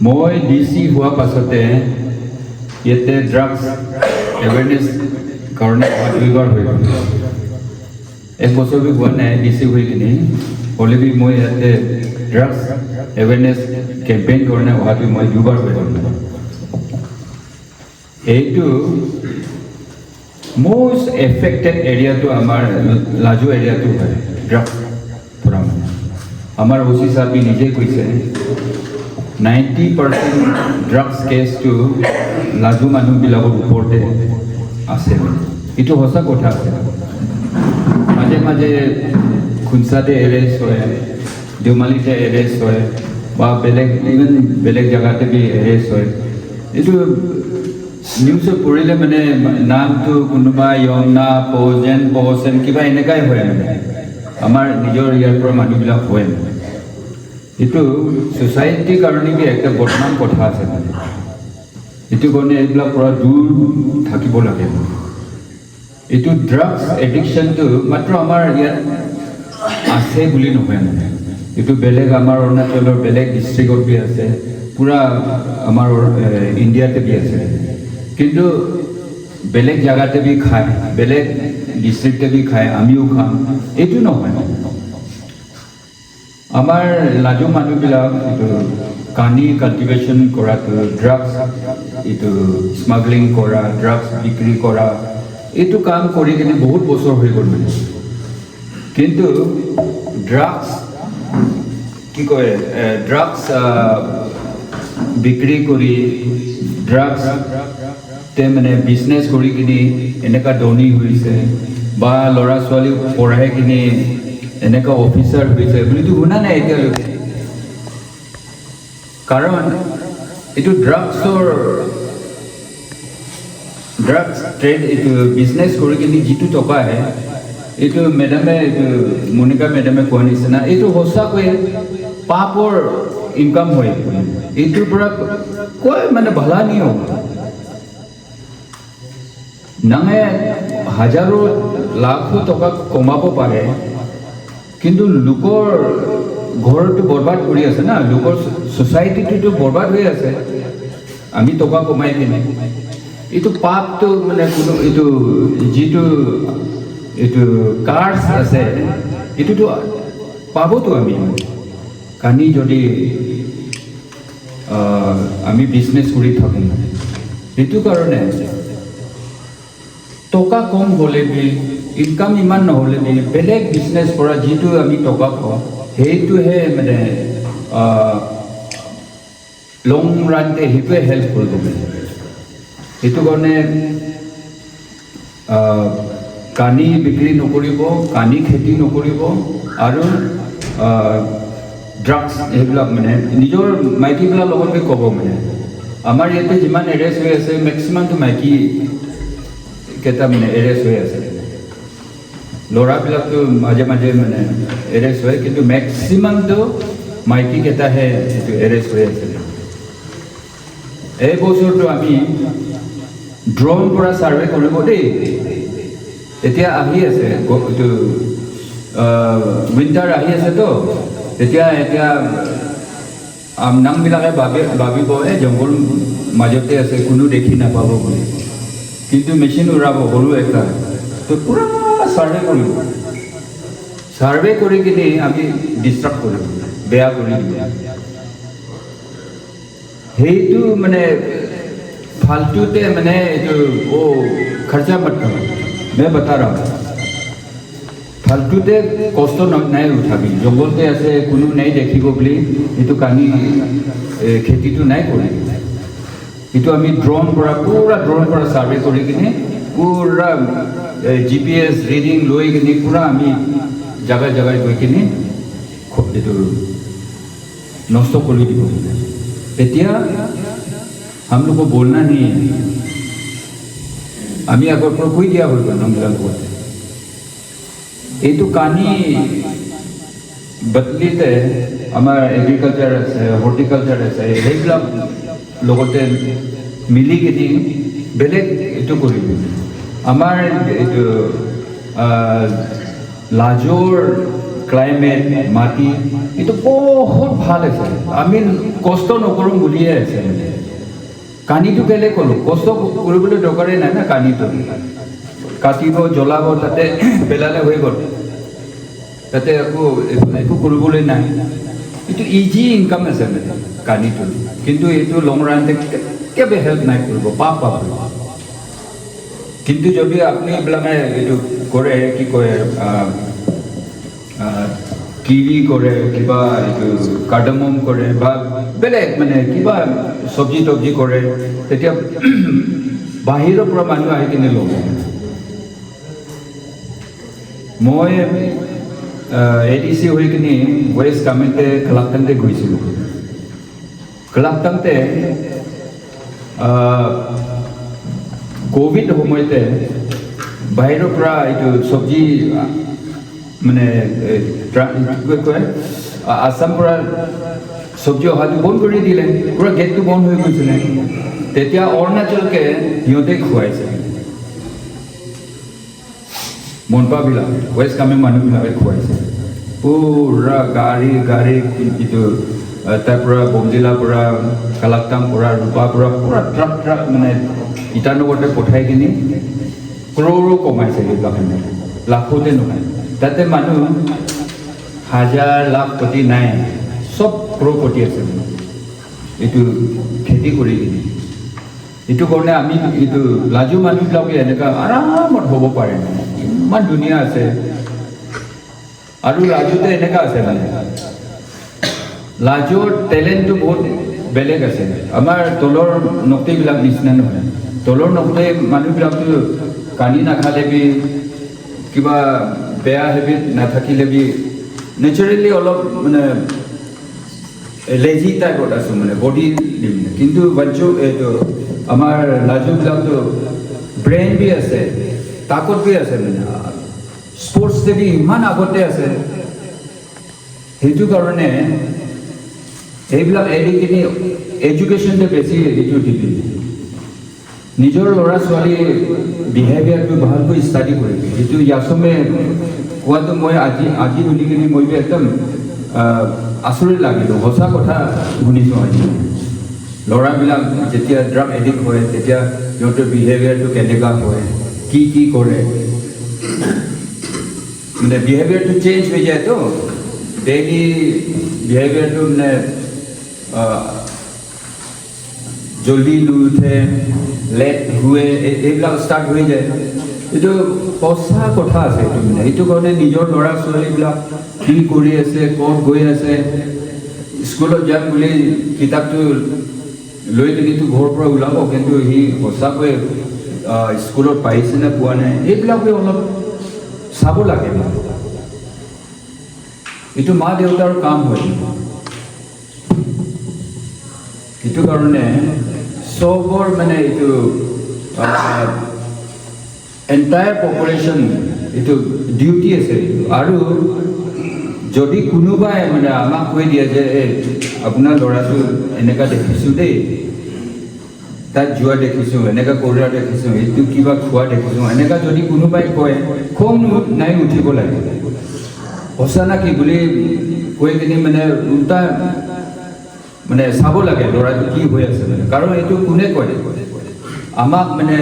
मैं DC हुआ पासते इते ड्राग्स एवेयरनेस कारण दुईबार हो एक बছर भी हुआ ना DC हुई कि हले भी मैं इते ड्राग्स एवेयरनेस कैम्पेन कारण भी मैं दुईबार हो मोस्ट एफेक्टेड एरिया तो आमार लाजू एरिया तो है ड्राग्स पूरा माने आमार ओसी साहब भी निजे कैसे 90% ड्राग्स केस तो लाजू मानुहबिलाकर ऊपरते आछे इटो हसा कथा आछे माजे माजे खुनसाते एरेस्ट होय देवमालीते एरेस्ट होय बा इवन बेलेग जगाते भी एरेस्ट होय इटो न्यूज पढ़िले माने नाम तो कोनोबा यमना पोजेन पोसेन किबा एनेकाय होय माने आमार निजर यार पर मानुहबिला होय इटो सोसाइटी कारण भी एक बदनाम कथा आछे माने इटो गने एबिला पुरा दूर থাকিব লাগে इटो ड्राग्स एडिक्शन तो मात्र आमार यार आछे बुली नहय माने इटो बेलेग आमार अरुणाचলৰ बेलेग डिस्ट्रिक्टत भी आछे पूरा आमार इंडियाते भी आछे किंतु बेलेग जगाते भी खाए बेलेग डिस्ट्रिक्टे भी खाए आमिও खाम एटु নহয় आमार लाजू मानुहबिलाक इटु कानी काल्टिवेशन करा तो ड्राग्स इटु स्मागलिंग करा ड्राग्स बिक्री करा एटु काम करि किने बहुत बছर হৈ गल माने किंतु ड्राग्स की कय ड्राग्स बिक्री करी ड्राग्स ते माने बिजनेस करि किनि एनेका धनी होइसे बा लरा छवाली पढ़ाई किनि एनेका ऑफिसर होइसे बुली तो हुना ना एतिया लगे कारण इटु ड्राग्स ट्रेड इटु बिजनेस करि किनि जितु टका है इटु मैडमे मोनिका मैडमे कोৱা নিচিনা इटु हसा कय पापर इनकम होय इटु पुरा कोई माने भला नहीं हो नांगे हजारों लाखों टका कमाब पारे किंतु लोकर घर तो बर्बाद करि आछे ना लोकर सोसाइटी तो बर्बाद हो आछे आमी टका कमाई किने इटु पाप तो माने कोनो इटु जितु इटु कार्ड्स आछे इटु तो पाबो तो आमी कानी जदि आमी बिजनेस करि थाकिम इटु कारणे टका कम होले भी इनकाम इमान নহলে भी बेलेग बिजनेस परा जितु आमी टका पाओ हेतु हे माने लंग रान ते हेतु हेल्प करब हेतु कारणे कानी बिक्री नकरिब कानी खेती नकरिब आरो ड्राग्स हेबिला माने निजर माइकीबिला लगत बे कब माने आमार याते जिमान एरेस्ट হৈ আছে मैक्सिमम तो माइकी केटा माने एरेस्ट হৈ আছে लराबिला तो माजे माजे माने एरेस्ट হয় किंतु मैक्सिमम तो माइकी केटा हे एरेस्ट হৈ আছে এই বছর তো আমি ড্রোন পৰা সাৰ্ভে কৰিব দেই এতিয়া আহি আছে তো উইন্টার আহি আছে তো এতিয়া আমনাংবিলাকে ভাবিব এই জংগল মাজতে আছে কোনো দেখি নাপাব বুলি কিন্তু মেশিন উৰাব সৰু এটা তো পুৰা সাৰ্ভে কৰিব সার্ভে করে কিনে আমি ডিস্টার্ব করি বেয়া করে দিই সেইটো মানে फालतूते मैंने जो वो खर्चा मत करो मैं बता रहा हूँ फालतूते कष्ट नहीं उठाबी जंगलते ऐसे कोनो नहीं देखिब बोली ये कानी खेती तो नहीं करे ये आम ड्रोन पूरा ड्रोन सार्वे कर पूरा GPS रिडिंग लै कि पूरा आम जगह जगह गई कि नष्ट कर दी हम लोग को बोलना नहीं है आमी आगर पर कोई दिया हो ये तो कहानी बदलीते आमार एग्रिकालचार আছে हर्टिकालचार আছে সেইবিলাক লগতে মিলি কিনি বেলেগ এটো কৰিব আমাৰ এটো লাজোৰ ক্লাইমেট মাটি এটো বহুত ভাল আছে আমি কষ্ট নকৰোঁ বুলিয়ে আছে কানিটো কেলে কলো কষ্ট কৰিবলৈ দৰকাৰে নাই না কানিটো কাটিব জ্বলাব তাতে পেলালে হৈ গ'ল তাতে একো কৰিবলৈ নাই এইটো ইজি ইনকাম আছে কানিটো কিন্তু এইটো লং ৰানতে কেবে হেল্প নাই কৰিব পাপ কিন্তু যদি আপুনি এইবিলাকে এইটো কৰে কি কয় কিৰি কৰে কিবা এইটো কাৰ্ডামম কৰে বা বেলেগ মানে কিবা চব্জি টব্জি কৰে তেতিয়া বাহিৰৰ পৰা মানুহ আহি কিনে ল'ব মই ADC হৈ কিনে ৱেষ্ট কামেণ্টে কালাকটাংতে গৈছিলোঁ কালাকটাংতে কোভিড সময়তে বাহিৰৰ পৰা এইটো চব্জি মানে কয় আসাম পৰা চব্জি অহাটো বন্ধ কৰি দিলে পুৰা গেটটো বন্ধ হৈ গৈছিলে তেতিয়া অৰুণাচলকে সিহঁতে খুৱাইছে মনপাবিলাক ৱেষ্ট কামেং মানুহবিলাকে খুৱাইছে পুৰা গাড়ী এইটো তাৰ পৰা বমজিলাৰ পৰা কালাকটাং পৰা ৰূপাৰ পৰা পুৰা ট্ৰাক মানে ইটানগৰতে পঠাই কিনি ক্ৰৰো কমাইছে এইবিলাক লাখতে নহয় তাতে মানুহ হাজাৰ লাখ কোটি নাই সব ক্ৰ'ৰপতি আছে এইটো খেতি কৰি কিনে এইটো কাৰণে আমি এইটো লাজু মানুহবিলাকে এনেকুৱা আৰামত হ'ব পাৰে ইমান ধুনীয়া আছে আৰু লাজুতে এনেকুৱা আছে মানে লাজুৰ টেলেণ্টটো বহুত বেলেগ আছে আমাৰ তলৰ নক্তিবিলাক নিচিনা নহয় তলৰ নক্তি মানুহবিলাকতো কানি নাখালেবি কিবা বেয়া হেবিট নাথাকিলে বি নেচাৰেলি অলপ মানে লেজি টাইপত আছো মানে বডি কিন্তু বাচ্চো এইটো আমাৰ লাজুবিলাকতো ব্ৰেইন বি আছে তাকত বি আছে মানে স্পৰ্টছ বি ইমান আগতে আছে সেইটো কাৰণে এইবিলাক এৰি কিনি এডুকেশ্যনটো বেছি এইটো দিবি নিজৰ ল'ৰা ছোৱালী বিহেভিয়াৰটো ভালকৈ ষ্টাডি কৰিবি এইটো ইয়াসমে কোৱাটো মই আজি শুনি কিনি মই একদম আচৰিত লাগিলোঁ সঁচা কথা শুনিছোঁ আজি ল'ৰাবিলাক যেতিয়া ড্ৰাগ এডিক্ট হয় তেতিয়া সিহঁতৰ বিহেভিয়াৰটো কেনেকুৱা হয় কি কৰে মানে বিহেভিয়াৰটো চেঞ্জ হৈ যায়তো ডেইলি বিহেভিয়াৰটো মানে জলদি নুঠে লেট শুৱে এইবিলাক ষ্টাৰ্ট হৈ যায় এইটো সঁচা কথা আছে এইটো মানে এইটো কাৰণে নিজৰ ল'ৰা ছোৱালীবিলাক কি কৰি আছে ক'ত গৈ আছে স্কুলত যাম বুলি কিতাপটো লৈ কিনিতো ঘৰৰ পৰা ওলাব কিন্তু সি সঁচাকৈ স্কুলত পাইছে নে পোৱা নাই এইবিলাকে অলপ চাব লাগে এইটো মা দেউতাৰ কাম হয় সেইটো কাৰণে চবৰ মানে এইটো এণ্টায়াৰ পপুলেশ্যন এইটো ডিউটি আছে আৰু যদি কোনোবাই মানে আমাক কৈ দিয়ে যে আপোনাৰ ল'ৰাটো এনেকুৱা দেখিছোঁ দেই তাত যোৱা দেখিছোঁ এনেকুৱা কৰা দেখিছোঁ এইটো কিবা খোৱা দেখিছোঁ এনেকুৱা যদি কোনোবাই কয় খং নাই উঠিব লাগে সঁচা না কি বুলি কৈ কিনি মানে উল্টা মানে চাব লাগে ল'ৰাটো কি হৈ আছে মানে কাৰণ এইটো কোনে কয় আমাক মানে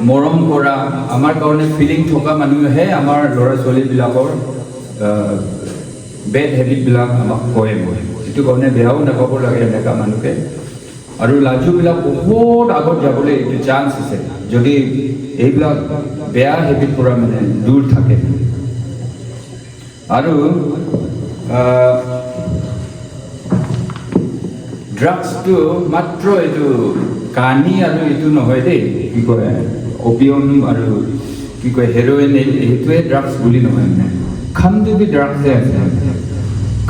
মৰম কৰা আমাৰ কাৰণে ফিলিং থকা মানুহে আমাৰ ল'ৰা ছোৱালীবিলাকৰ বেড হেবিটবিলাক আমাক কয় মই এইটো কাৰণে বেয়াও নাপাব লাগে এনেকুৱা মানুহে আৰু লাজুবিলাক বহুত আগত যাবলৈ এইটো চান্স আছে যদি এইবিলাক বেয়া হেবিট পৰা মানে দূৰ থাকে আৰু ড্ৰাগছটো মাত্ৰ এইটো কানি আৰু এইটো নহয় দেই কি কয় অপিয়াম আৰু কি কয় হেৰ'ইন এইটোৱে ড্ৰাগছ বুলি নহয় মানে খামটো বি ড্ৰাগছে আছে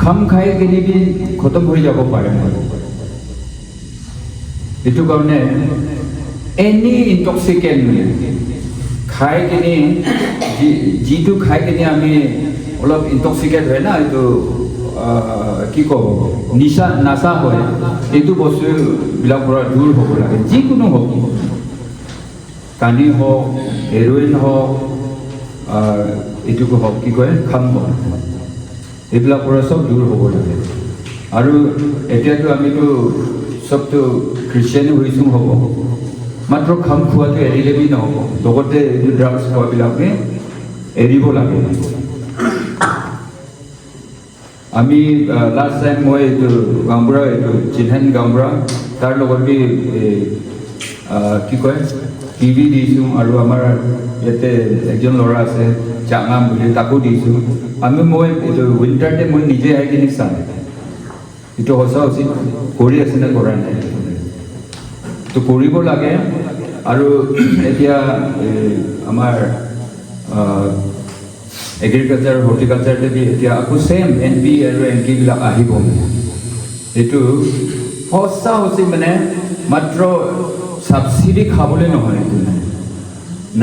খাম খাই কিনি বি খতম হৈ যাব পাৰে এইটো কাৰণে এনি ইনটক্সিকেণ্ট খাই কিনি যিটো খাই কিনি আমি অলপ ইনটক্সিকেট হয় না এইটো কি ক'ব নাচা হয় এইটো বস্তুবিলাক পৰা দূৰ হ'ব লাগে যিকোনো হওক কানি হওক হেৰ'ইন হওক এইটোকো হওক কি কয় খাম হওক এইবিলাক পৰা চব দূৰ হ'ব লাগে আৰু এতিয়াতো আমিতো চবতো খ্ৰীষ্টিয়ানো হৈছোঁ হ'ব মাত্ৰ খাম খোৱাটো এৰিলেবি নহ'ব লগতে এইটো ড্ৰাগছ খোৱাবিলাকে এৰিব লাগে আমি লাষ্ট টাইম মই এইটো গাঁওবুঢ়া এইটো চিলহেন গাঁওবুঢ়া তাৰ লগত বি কি কয় টিভি দিছোঁ আৰু আমাৰ ইয়াতে একজন ল'ৰা আছে চাঙাম বুলি তাকো দিছোঁ মই এইটো উইণ্টাৰতে মই নিজে আহি কিনি চাম এইটো সঁচা উচিত কৰি আছে নে কৰা নাই তো কৰিব লাগে আৰু এতিয়া আমাৰ এগ্ৰিকালচাৰ হৰ্টিকালচাৰতে এতিয়া আকৌ ছেম NP আৰু NKবিলাক আহিব এইটো সঁচা হৈছে মানে মাত্ৰ ছাবচিডি খাবলৈ নহয় এইটো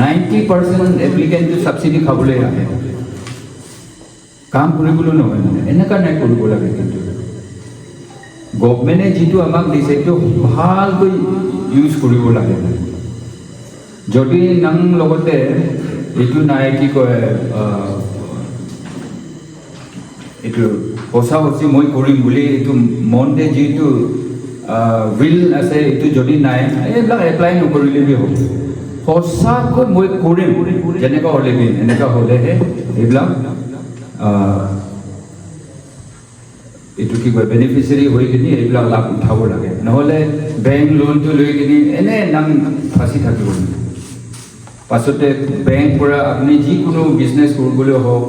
90% এপ্লিকেণ্টটো ছাবচিডি খাবলৈ আহে কাম কৰিবলৈ নহয় মানে এনেকুৱা নাই কৰিব লাগে কিন্তু গভৰ্ণমেণ্টে যিটো আমাক দিছে সেইটো ভালকৈ ইউজ কৰিব লাগে যদি নাং লগতে এইটো নাই কি কয় এইটো সঁচা সঁচি মই কৰিম বুলি এইটো মনতে যিটো উইল আছে এইটো যদি নাই এইবিলাক এপ্লাই নকৰিলেবি হ'ব সঁচাকৈ মই কৰিম যেনেকুৱা হ'লেবি এনেকুৱা হ'লেহে এইবিলাক এইটো কি কয় বেনিফিচিয়াৰী হৈ কিনি এইবিলাক লাভ উঠাব লাগে নহ'লে বেংক লোনটো লৈ কিনি এনে নাম ফাঁচি থাকিব পাছতে বেংক পৰা আপুনি যিকোনো বিজনেছ কৰিবলৈ হওক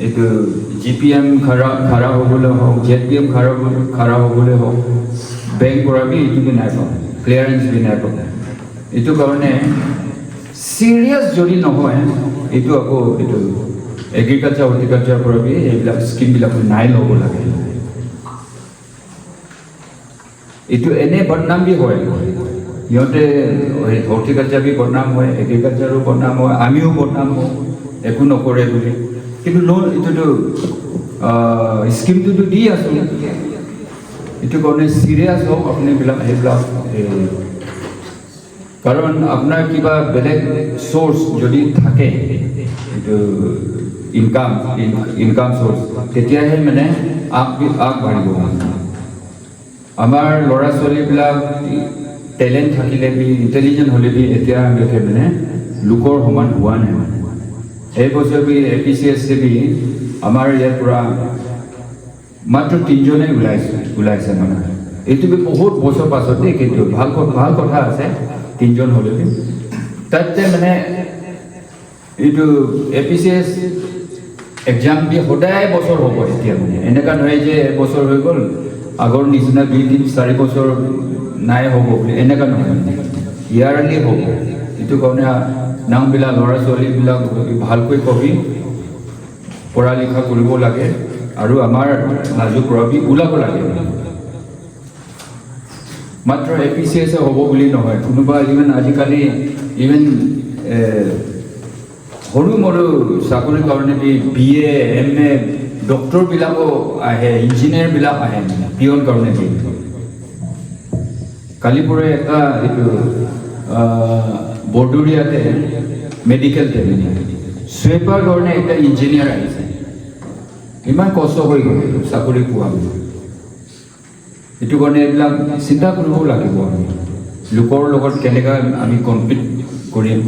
এইটো GPM খাৰা হ'বলৈ হওক ZPM খাৰা হ'বলৈ হওক বেংক পৰা বি এইটো বি নাই পাওঁ ক্লিয়াৰেঞ্চ বি নাই পাওঁ এইটো কাৰণে চিৰিয়াছ যদি নহয় এইটো আকৌ এইটো এগ্ৰিকালচাৰ হৰ্টিকালচাৰ পৰা বি এইবিলাক স্কিমবিলাক নাই ল'ব লাগে এইটো এনে বদনাম বি হয় সিহঁতে হৰ্টিকালচাৰ বি বদনাম হয় এগ্ৰিকালচাৰো বদনাম হয় আমিও বদনাম হওঁ একো নকৰে বুলি কিন্তু লোন এইটোতো স্কিমটোতো দি আছোঁ এইটো কাৰণে চিৰিয়াছ হওক আপুনিবিলাক সেইবিলাক কাৰণ আপোনাৰ কিবা বেলেগ চ'ৰ্চ যদি থাকে এইটো ইনকাম চ'ৰ্চ তেতিয়াহে মানে আগবাঢ়িব আমাৰ ল'ৰা ছোৱালীবিলাক টেলেণ্ট থাকিলে বি ইণ্টেলিজেণ্ট হ'লে বি এতিয়া আমিলোকে মানে লোকৰ সমান হোৱা নাই মানে এই বছৰ বি APCS বি আমাৰ ইয়াৰ পৰা মাত্ৰ 3জনে ওলাইছে মানে এইটো বি বহুত বছৰ পাছত দেই কিন্তু ভাল কথা আছে 3জন হ'লে বি তাতে মানে এইটো APCS এক্সাম বি সদায় বছৰ হ'ব এতিয়া মানে এনেকুৱা নহয় যে এবছৰ হৈ গ'ল আগৰ নিচিনা 2-3-4 বছৰ নাই হ'ব বুলি এনেকুৱা নহয় ইয়াৰলি হ'ব এইটো কাৰণে নামবিলাক ল'ৰা ছোৱালীবিলাক ভালকৈ কবি পঢ়া লিখা কৰিব লাগে আৰু আমাৰ লাজু পৰা বি ওলাব লাগে মাত্ৰ APCS হ'ব বুলি নহয় কোনোবা আজিকালি ইভেন সৰু মৰু চাকৰিৰ কাৰণে BA MA ডক্টৰবিলাকো আহে ইঞ্জিনিয়াৰবিলাক আহে পিয়ন কাৰণে কালিপুৰে এটা এইটো বৰদুৰীয়াতে মেডিকেল ট্ৰেইনিং চুৱেপাৰ কাৰণে এটা ইঞ্জিনিয়াৰ আহিছে ইমান কষ্ট হৈ গ'ল চাকৰি পোৱা এইটো কাৰণে এইবিলাক চিন্তা কৰিব লাগিব আমি লোকৰ লগত কেনেকৈ আমি কম্পিট কৰিম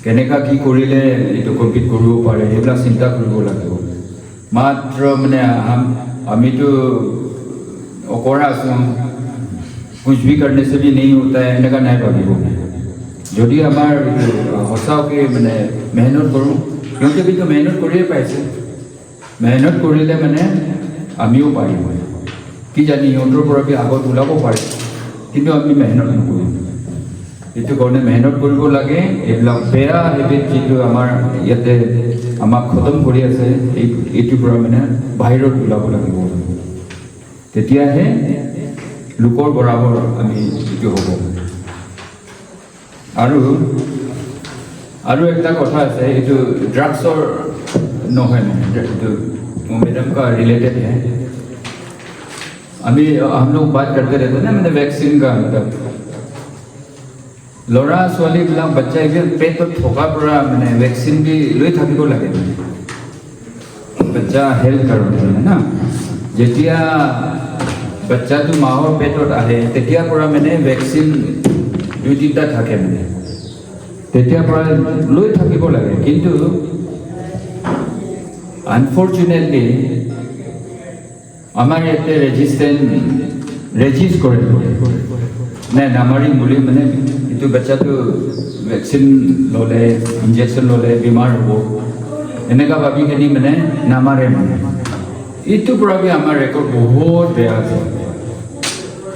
কেনেকৈ কি কৰিলে এইটো কম্পিট কৰিব পাৰে এইবিলাক চিন্তা কৰিব লাগিব মাত্ৰ মানে আমিতো অকৰা আছোঁ कुछ भी करने से भी नहीं होता है এনেকা নাই ভাবিব যদি আমাৰ সঁচাকৈ মানে মেহনত কৰোঁ সিহঁতে কিন্তু মেহনত কৰিয়ে পাইছে মেহনত কৰিলে মানে আমিও পাৰিম কি জানি সিহঁতৰ পৰা কি আগত ওলাব পাৰে কিন্তু আমি মেহনত নকৰোঁ এইটো কাৰণে মেহনত কৰিব লাগে এইবিলাক বেয়া হেবিট যিটো আমাৰ ইয়াতে আমাক খতম কৰি আছে এইটোৰ পৰা মানে বাহিৰত ওলাব লাগিব তেতিয়াহে লোকৰ বৰাবৰ আমি এইটো হ'ব আৰু একটা কথা আছে এইটো ড্ৰাগছৰ নহয় মানে এইটো मैडम का रिलेटेड है अभी हम लोग बात करते रहते हैं ना मैंने वैक्सीन का मतलब लड़ा छोवाली बिलाक बच्चा एक पेटत थका পৰা মানে वैक्सीन भी লৈ থাকিব লাগে बच्चा हेल्थ কাৰণে না যেতিয়া बच्चाটো মাহৰ পেটত আহে তেতিয়াৰ পৰা মানে वैक्सीन 2-3টা থাকে মানে তেতিয়াৰ পৰা লৈ থাকিব লাগে কিন্তু আনফৰ্চুনেটলি আমাৰ ইয়াতে ৰেজিষ্ট কৰে নাই নামাৰিম বুলি মানে এইটো বাচ্চাটো ভেকচিন ল'লে ইনজেকশ্যন ল'লে বেমাৰ হ'ব এনেকুৱা ভাবি কিনি মানে নামাৰে মানে এইটোৰ পৰা আমাৰ ৰেকৰ্ড বহুত বেয়া আছে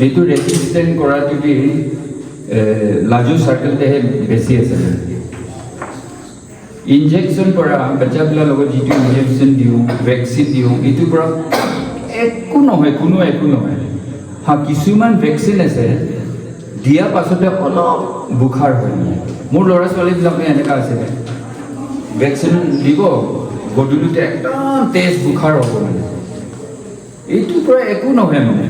এইটো ৰেজিষ্টেণ্ট কৰাটো কি লাজু চাৰ্কেলতেহে বেছি আছে ইনজেকশ্যন পৰা বাচ্চাবিলাকৰ লগত যিটো ইনজেকশ্যন দিওঁ ভেকচিন দিওঁ এইটোৰ পৰা একো নহয় কোনো একো নহয় হা কিছুমান ভেকচিন আছে দিয়াৰ পাছতে অলপ বুখাৰ হয় মোৰ ল'ৰা ছোৱালীবিলাকে এনেকুৱা আছিলে ভেকচিন দিব গধূলিতে একদম তেজ বুখাৰ হ'ব মানে এইটোৰ পৰা একো নহয় মানে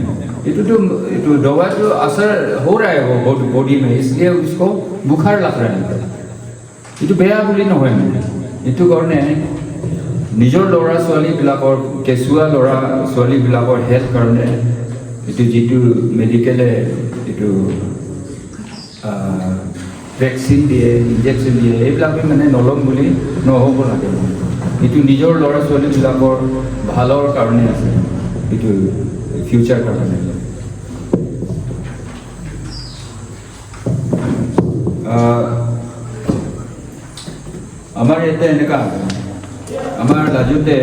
এইটো দৱাটো असर हो रहा है वो बॉडी में इसलिए उसको बुखार लग रहा है এইটো বেয়া বুলি নহয় মানে এইটো কাৰণে নিজৰ ল'ৰা ছোৱালীবিলাকৰ কেঁচুৱা ল'ৰা ছোৱালীবিলাকৰ হেল্থ কাৰণে এইটো যিটো মেডিকেলে এইটো ভেকচিন দিয়ে ইনজেকশ্যন দিয়ে এইবিলাকে মানে নল'ম বুলি নহ'ব লাগে এইটো নিজৰ ল'ৰা ছোৱালীবিলাকৰ ভালৰ কাৰণে আছে এইটো ফিউচাৰ কাৰণে আমাৰ ইয়াতে এনেকুৱা আমাৰ লাজুতে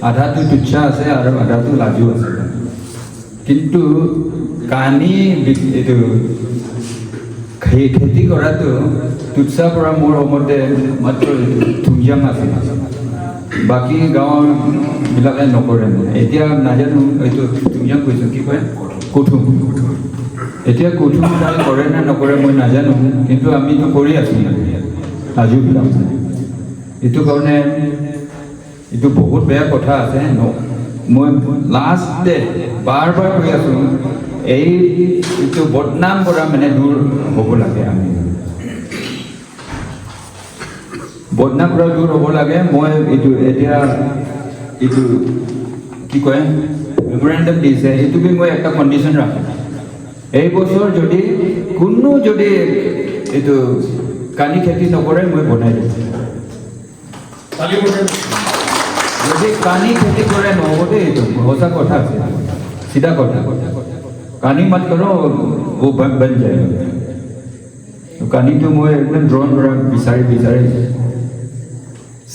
আধাটো তুচ্ছা আছে আৰু আধাটো লাজু আছে কিন্তু কানি এইটো খেতি কৰাটো তুচ্ছাৰ পৰা মোৰ সময়তে মাত্ৰ তুংজাং আছিল বাকী গাঁৱৰবিলাকে নকৰে এতিয়া নাজানো এইটো তুংজাং কৈছোঁ কি কয় কুথুম এতিয়া কুথুম কৰে নে নকৰে মই নাজানো কিন্তু আমিতো কৰি আছোঁ লাজুবিলাক এইটো কাৰণে এইটো বহুত বেয়া কথা আছে মই লাষ্টতে বাৰ কৈ আছোঁ এইটো বদনাম পৰা মানে দূৰ হ'ব লাগে আমি বদনাম পৰা দূৰ হ'ব লাগে মই এইটো এতিয়া এইটো কি কয় মেমৰেণ্ডাম দিছে এইটো মই একটা কণ্ডিশ্যন ৰাখোঁ এই বছৰ যদি কোনো যদি এইটো কানি খেতি নকৰে মই বনাই দিম যদি কানি খেতি কৰে নহ'ব দেই এইটো সঁচা কথা আছে চিধা কথা কানি মত কৰো वो बन जाएगा কানিটো মই একদম ড্ৰোন পৰা বিচাৰি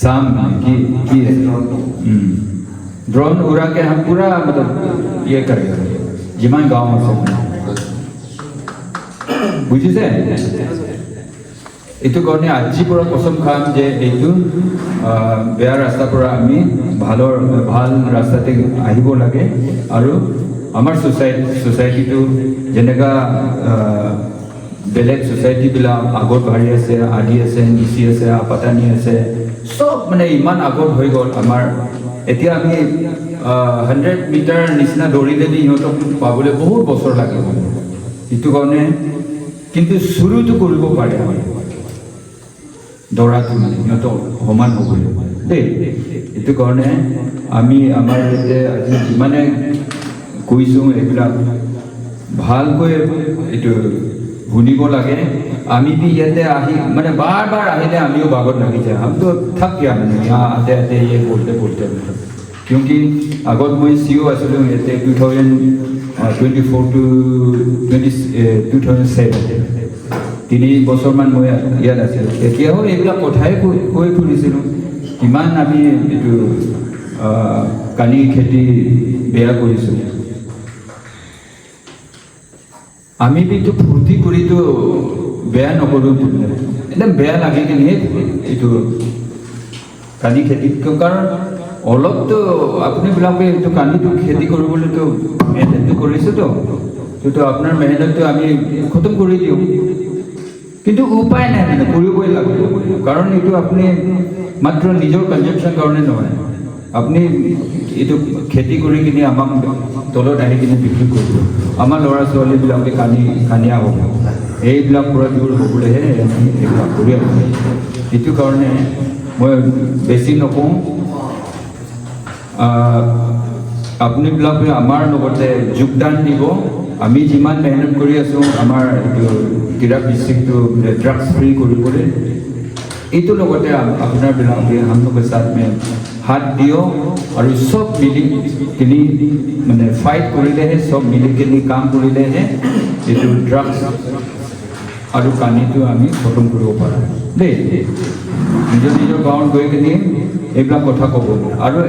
शाम की ड्रोन उड़ा के हम पूरा मतलब ये करेगा जिमान गाँव से बुझिसे এইটো কাৰণে আজি পৰা কসম খাম যে এইটো বেয়া ৰাস্তাৰ পৰা আমি ভাল ৰাস্তাতে আহিব লাগে আৰু আমাৰ সোসাইটিটো যেনেকা বেলেগ সোসাইটিবিলাক আগত বাঢ়ি আছে আদি আছে নিচি আছে আপাতানি আছে সব মানে ইমান আগত হৈ গ'ল আমাৰ এতিয়া আমি 100 মিটাৰ নিচিনা দৌৰিলে ইহঁতক পাবলৈ বহুত বছৰ লাগিব এইটো কাৰণে কিন্তু শুৰুটো কৰিব পাৰে দৌৰাটো মানে ইহঁতক সমান হ'বলৈ দেই এইটো কাৰণে আমি আমাৰ আজি যিমানে কৈছোঁ এইবিলাক ভালকৈ এইটো শুনিব লাগে আমি भी ইয়াতে আহি মানে বাৰ আহিলে আমিও বাগত লাগি যায় हम तो थक गया मैंने यहाँ आते ये बोलते क्योंकि আগত মই CEO আছিলোঁ ইয়াতে 2024 to 2007 3 বছৰমান মই ইয়াত আছিলোঁ এতিয়াও এইবিলাক কথাই কৈ ফুৰিছিলোঁ কিমান আমি এইটো কালি খেতি বেয়া কৰিছোঁ আমি কিন্তু ফূৰ্তি কৰিতো বেয়া নকৰোঁ একদম বেয়া লাগে কিনে এইটো কালি খেতি কাৰণ অলপতো আপুনিবিলাকে এইটো কালিটো খেতি কৰিবলৈতো মেহনতটো কৰিছেতো তো আপোনাৰ মেহনতটো আমি খতম কৰি দিওঁ কিন্তু উপায় নাই মানে কৰিবই লাগিব কাৰণ এইটো আপুনি মাত্ৰ নিজৰ কনজাম্পশ্যন কাৰণে নহয় আপুনি এইটো খেতি কৰি কিনে আমাক তলত আহি কিনে বিক্ৰী কৰিব আমাৰ ল'ৰা ছোৱালীবিলাকে কানিয়া হ'ব এইবিলাক পৰা দূৰ হ'বলৈহে আমি এইবিলাক কৰি আছোঁ এইটো কাৰণে মই বেছি নকওঁ আপুনিবিলাকে আমাৰ লগতে যোগদান দিব আমি যিমান মেহনত কৰি আছোঁ আমাৰ এইটো ক্ৰীড়া ডিষ্ট্ৰিক্টটো ড্ৰাগছ ফ্ৰী কৰিবলৈ এইটোৰ লগতে আপোনাৰবিলাকে हमलोगों साथ में हाथ दियो और सब मिली किनी মানে ফাইট কৰিলেহে সব মিলি কিনি কাম কৰিলেহে এইটো ড্ৰাগছ আৰু কানিটো আমি খতম কৰিব পাৰোঁ দেই নিজৰ গাঁৱত গৈ কিনি এইবিলাক কথা ক'ব আৰু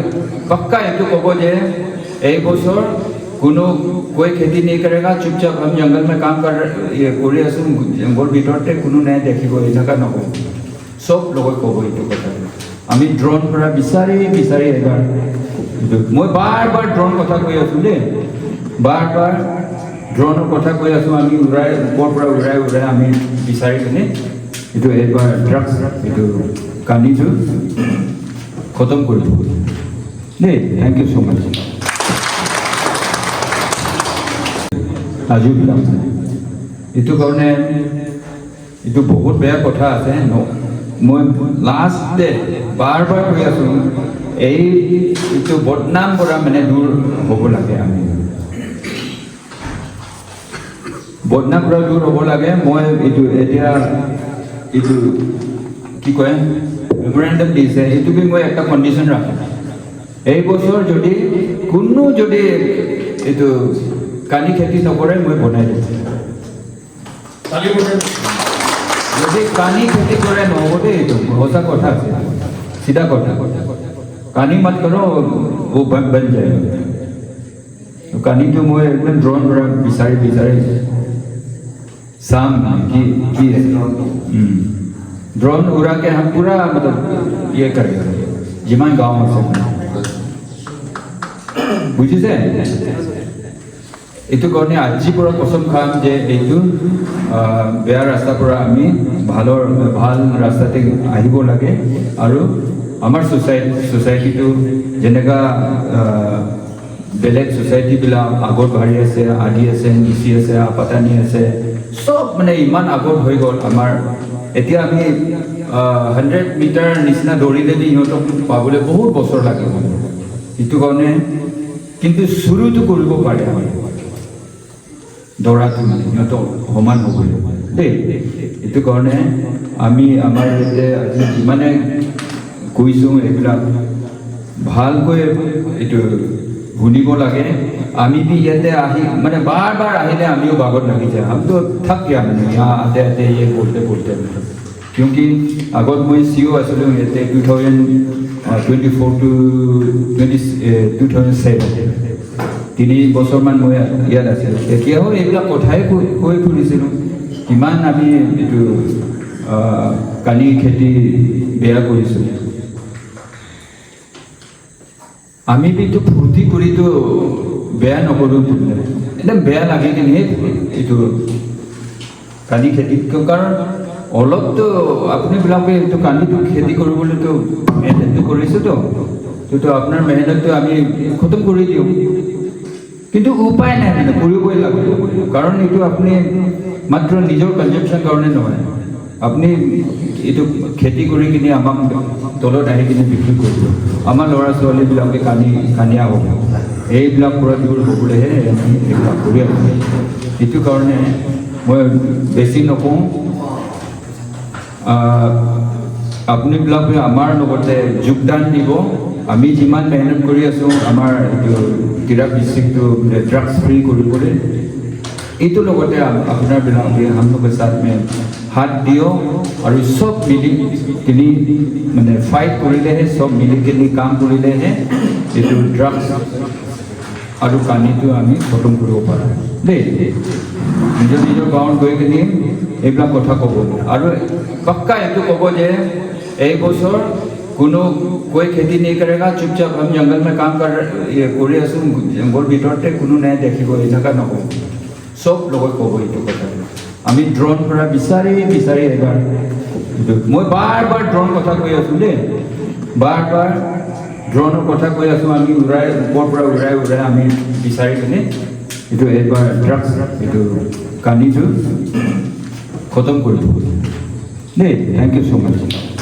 पक्का এইটো ক'ব যে এই বছৰ কোনো कोई खेती नहीं करेगा चुपचाप हम जंगल में काम कर কৰি আছোঁ জংগল ভিতৰতে কোনো নাই দেখিব এনেকুৱা নকওঁ সব লোকে ক'ব এইটো কথা আমি ড্ৰোন পৰা বিচাৰি এবাৰ মই বাৰ ড্ৰোন কথা কৈ আছোঁ দেই বাৰ ড্ৰোনৰ কথা কৈ আছোঁ আমি উৰাই ওপৰৰ পৰা উৰাই আমি বিচাৰি কিনে এইটো এবাৰ ড্ৰাগছ এইটো কানিটো খতম কৰিব দেই থ্যাংক ইউ সো মাচ আজিবিলাক এইটো কাৰণে এইটো বহুত বেয়া কথা আছে মই লাষ্টে বাৰ কৈ আছোঁ এইটো বদনাম পৰা মানে দূৰ হ'ব লাগে আমি বদনাম পৰা দূৰ হ'ব লাগে মই এইটো এতিয়া এইটো কি কয় মেমৰেণ্ডাম দিছে এইটোকে মই একটা কণ্ডিশ্যন ৰাখিম এই বছৰ যদি কোনো যদি এইটো কানি খেতি নকৰে মই বনাই দিম যদি কানি খেতি কৰে নহ'ব দেই এইটো সঁচা কথা আছে চিধা কথা কানি মত কৰো वो बन जाएगा কানিটো মই একদম ড্ৰোন পৰা বিচাৰি চাম কি ड्रोन उड़ा के हम पूरा मतलब ये करेगा जिमान गाँव में से বুঝিছে এইটো কাৰণে আজি পৰা কসম খাম যে এইটো বেয়া ৰাস্তাৰ পৰা আমি ভাল ৰাস্তাতে আহিব লাগে আৰু আমাৰ সোসাইটিটো যেনেকা বেলেগ সোসাইটিবিলাক আগত বাঢ়ি আছে আদি আছে নিচি আছে আপাতানি আছে সব মানে ইমান আগত হৈ গ'ল আমাৰ এতিয়া আমি 100 মিটাৰ নিচিনা দৌৰিলে ইহঁতক পাবলৈ বহুত বছৰ লাগিব এইটো কাৰণে কিন্তু শুৰুটো কৰিব পাৰে আমি দৌৰাটো ইহঁতক সমান হ'ব দেই এইটো কাৰণে আমি আমাৰ ইয়াতে আজি যিমানে কৈছোঁ এইবিলাক ভালকৈ এইটো শুনিব লাগে আমি भी ইয়াতে আহি মানে বাৰ আহিলে আমিও বাগত লাগি যায় हम तो थक गया मैंने यहाँ आते ये बोलते क्योंकि আগত মই CEO আছিলোঁ ইয়াতে 2024 to 2007 3 বছৰমান মই ইয়াত আছিলোঁ এতিয়াও এইবিলাক কথাই কৈ ফুৰিছিলোঁ কিমান আমি এইটো কালি খেতি বেয়া কৰিছোঁ আমি কিন্তু ফূৰ্তি কৰিতো বেয়া নকৰোঁ একদম বেয়া লাগে কিনে এইটো কালি খেতি কাৰণ অলপতো আপুনিবিলাকে এইটো কালিটো খেতি কৰিবলৈতো মেহনতটো কৰিছেতো তো আপোনাৰ মেহনতটো আমি খতম কৰি দিওঁ কিন্তু উপায় নাই মানে কৰিবই লাগিব কাৰণ এইটো আপুনি মাত্ৰ নিজৰ কনজাম্পশ্যন কাৰণে নহয় আপুনি এইটো খেতি কৰি কিনে আমাক তলত আহি কিনে বিক্ৰী কৰিব আমাৰ ল'ৰা ছোৱালীবিলাকে কানিয়া হ'ব এইবিলাক পৰা দূৰ হ'বলৈহে আমি এইবিলাক কৰি আছোঁ এইটো কাৰণে মই বেছি নকওঁ আপুনিবিলাকে আমাৰ লগতে যোগদান দিব আমি যিমান মেহনত কৰি আছোঁ আমাৰ তিৰাপ ডিষ্ট্ৰিক্টটো ড্ৰাগছ ফ্ৰী কৰিবলৈ এইটো লগতে আপোনাৰবিলাকে हमलोग साथ में हाथ दियो और सब मिली किनी माने फाइट কৰিলেহে सब मिली किनी কাম কৰিলেহে এইটো ড্ৰাগছ আৰু কানিটো আমি খতম কৰিব পাৰোঁ দেই নিজৰ নিজৰ গাঁৱত গৈ কিনি এইবিলাক কথা ক'ব আৰু पक्का এইটো ক'ব যে एक बছৰ কোনো कोई खेती नहीं करेगा चुपचाप हम जंगल में काम कर ये कोरी असुन जंगल ভিতৰতে কোনো নাই দেখিব এনেকা নকওঁ সব লোক ক'ব এইটো কথা আমি ড্ৰোন পৰা বিচাৰি এবাৰ মই বাৰ ড্ৰোন কথা কৈ আছোঁ দেই বাৰ ড্ৰোনৰ কথা কৈ আছোঁ আমি উৰাই ওপৰৰ পৰা উৰাই আমি বিচাৰি কিনে এইটো এবাৰ ড্ৰাগছ এইটো কানিটো খতম কৰিব দেই থেংক ইউ সো মাচ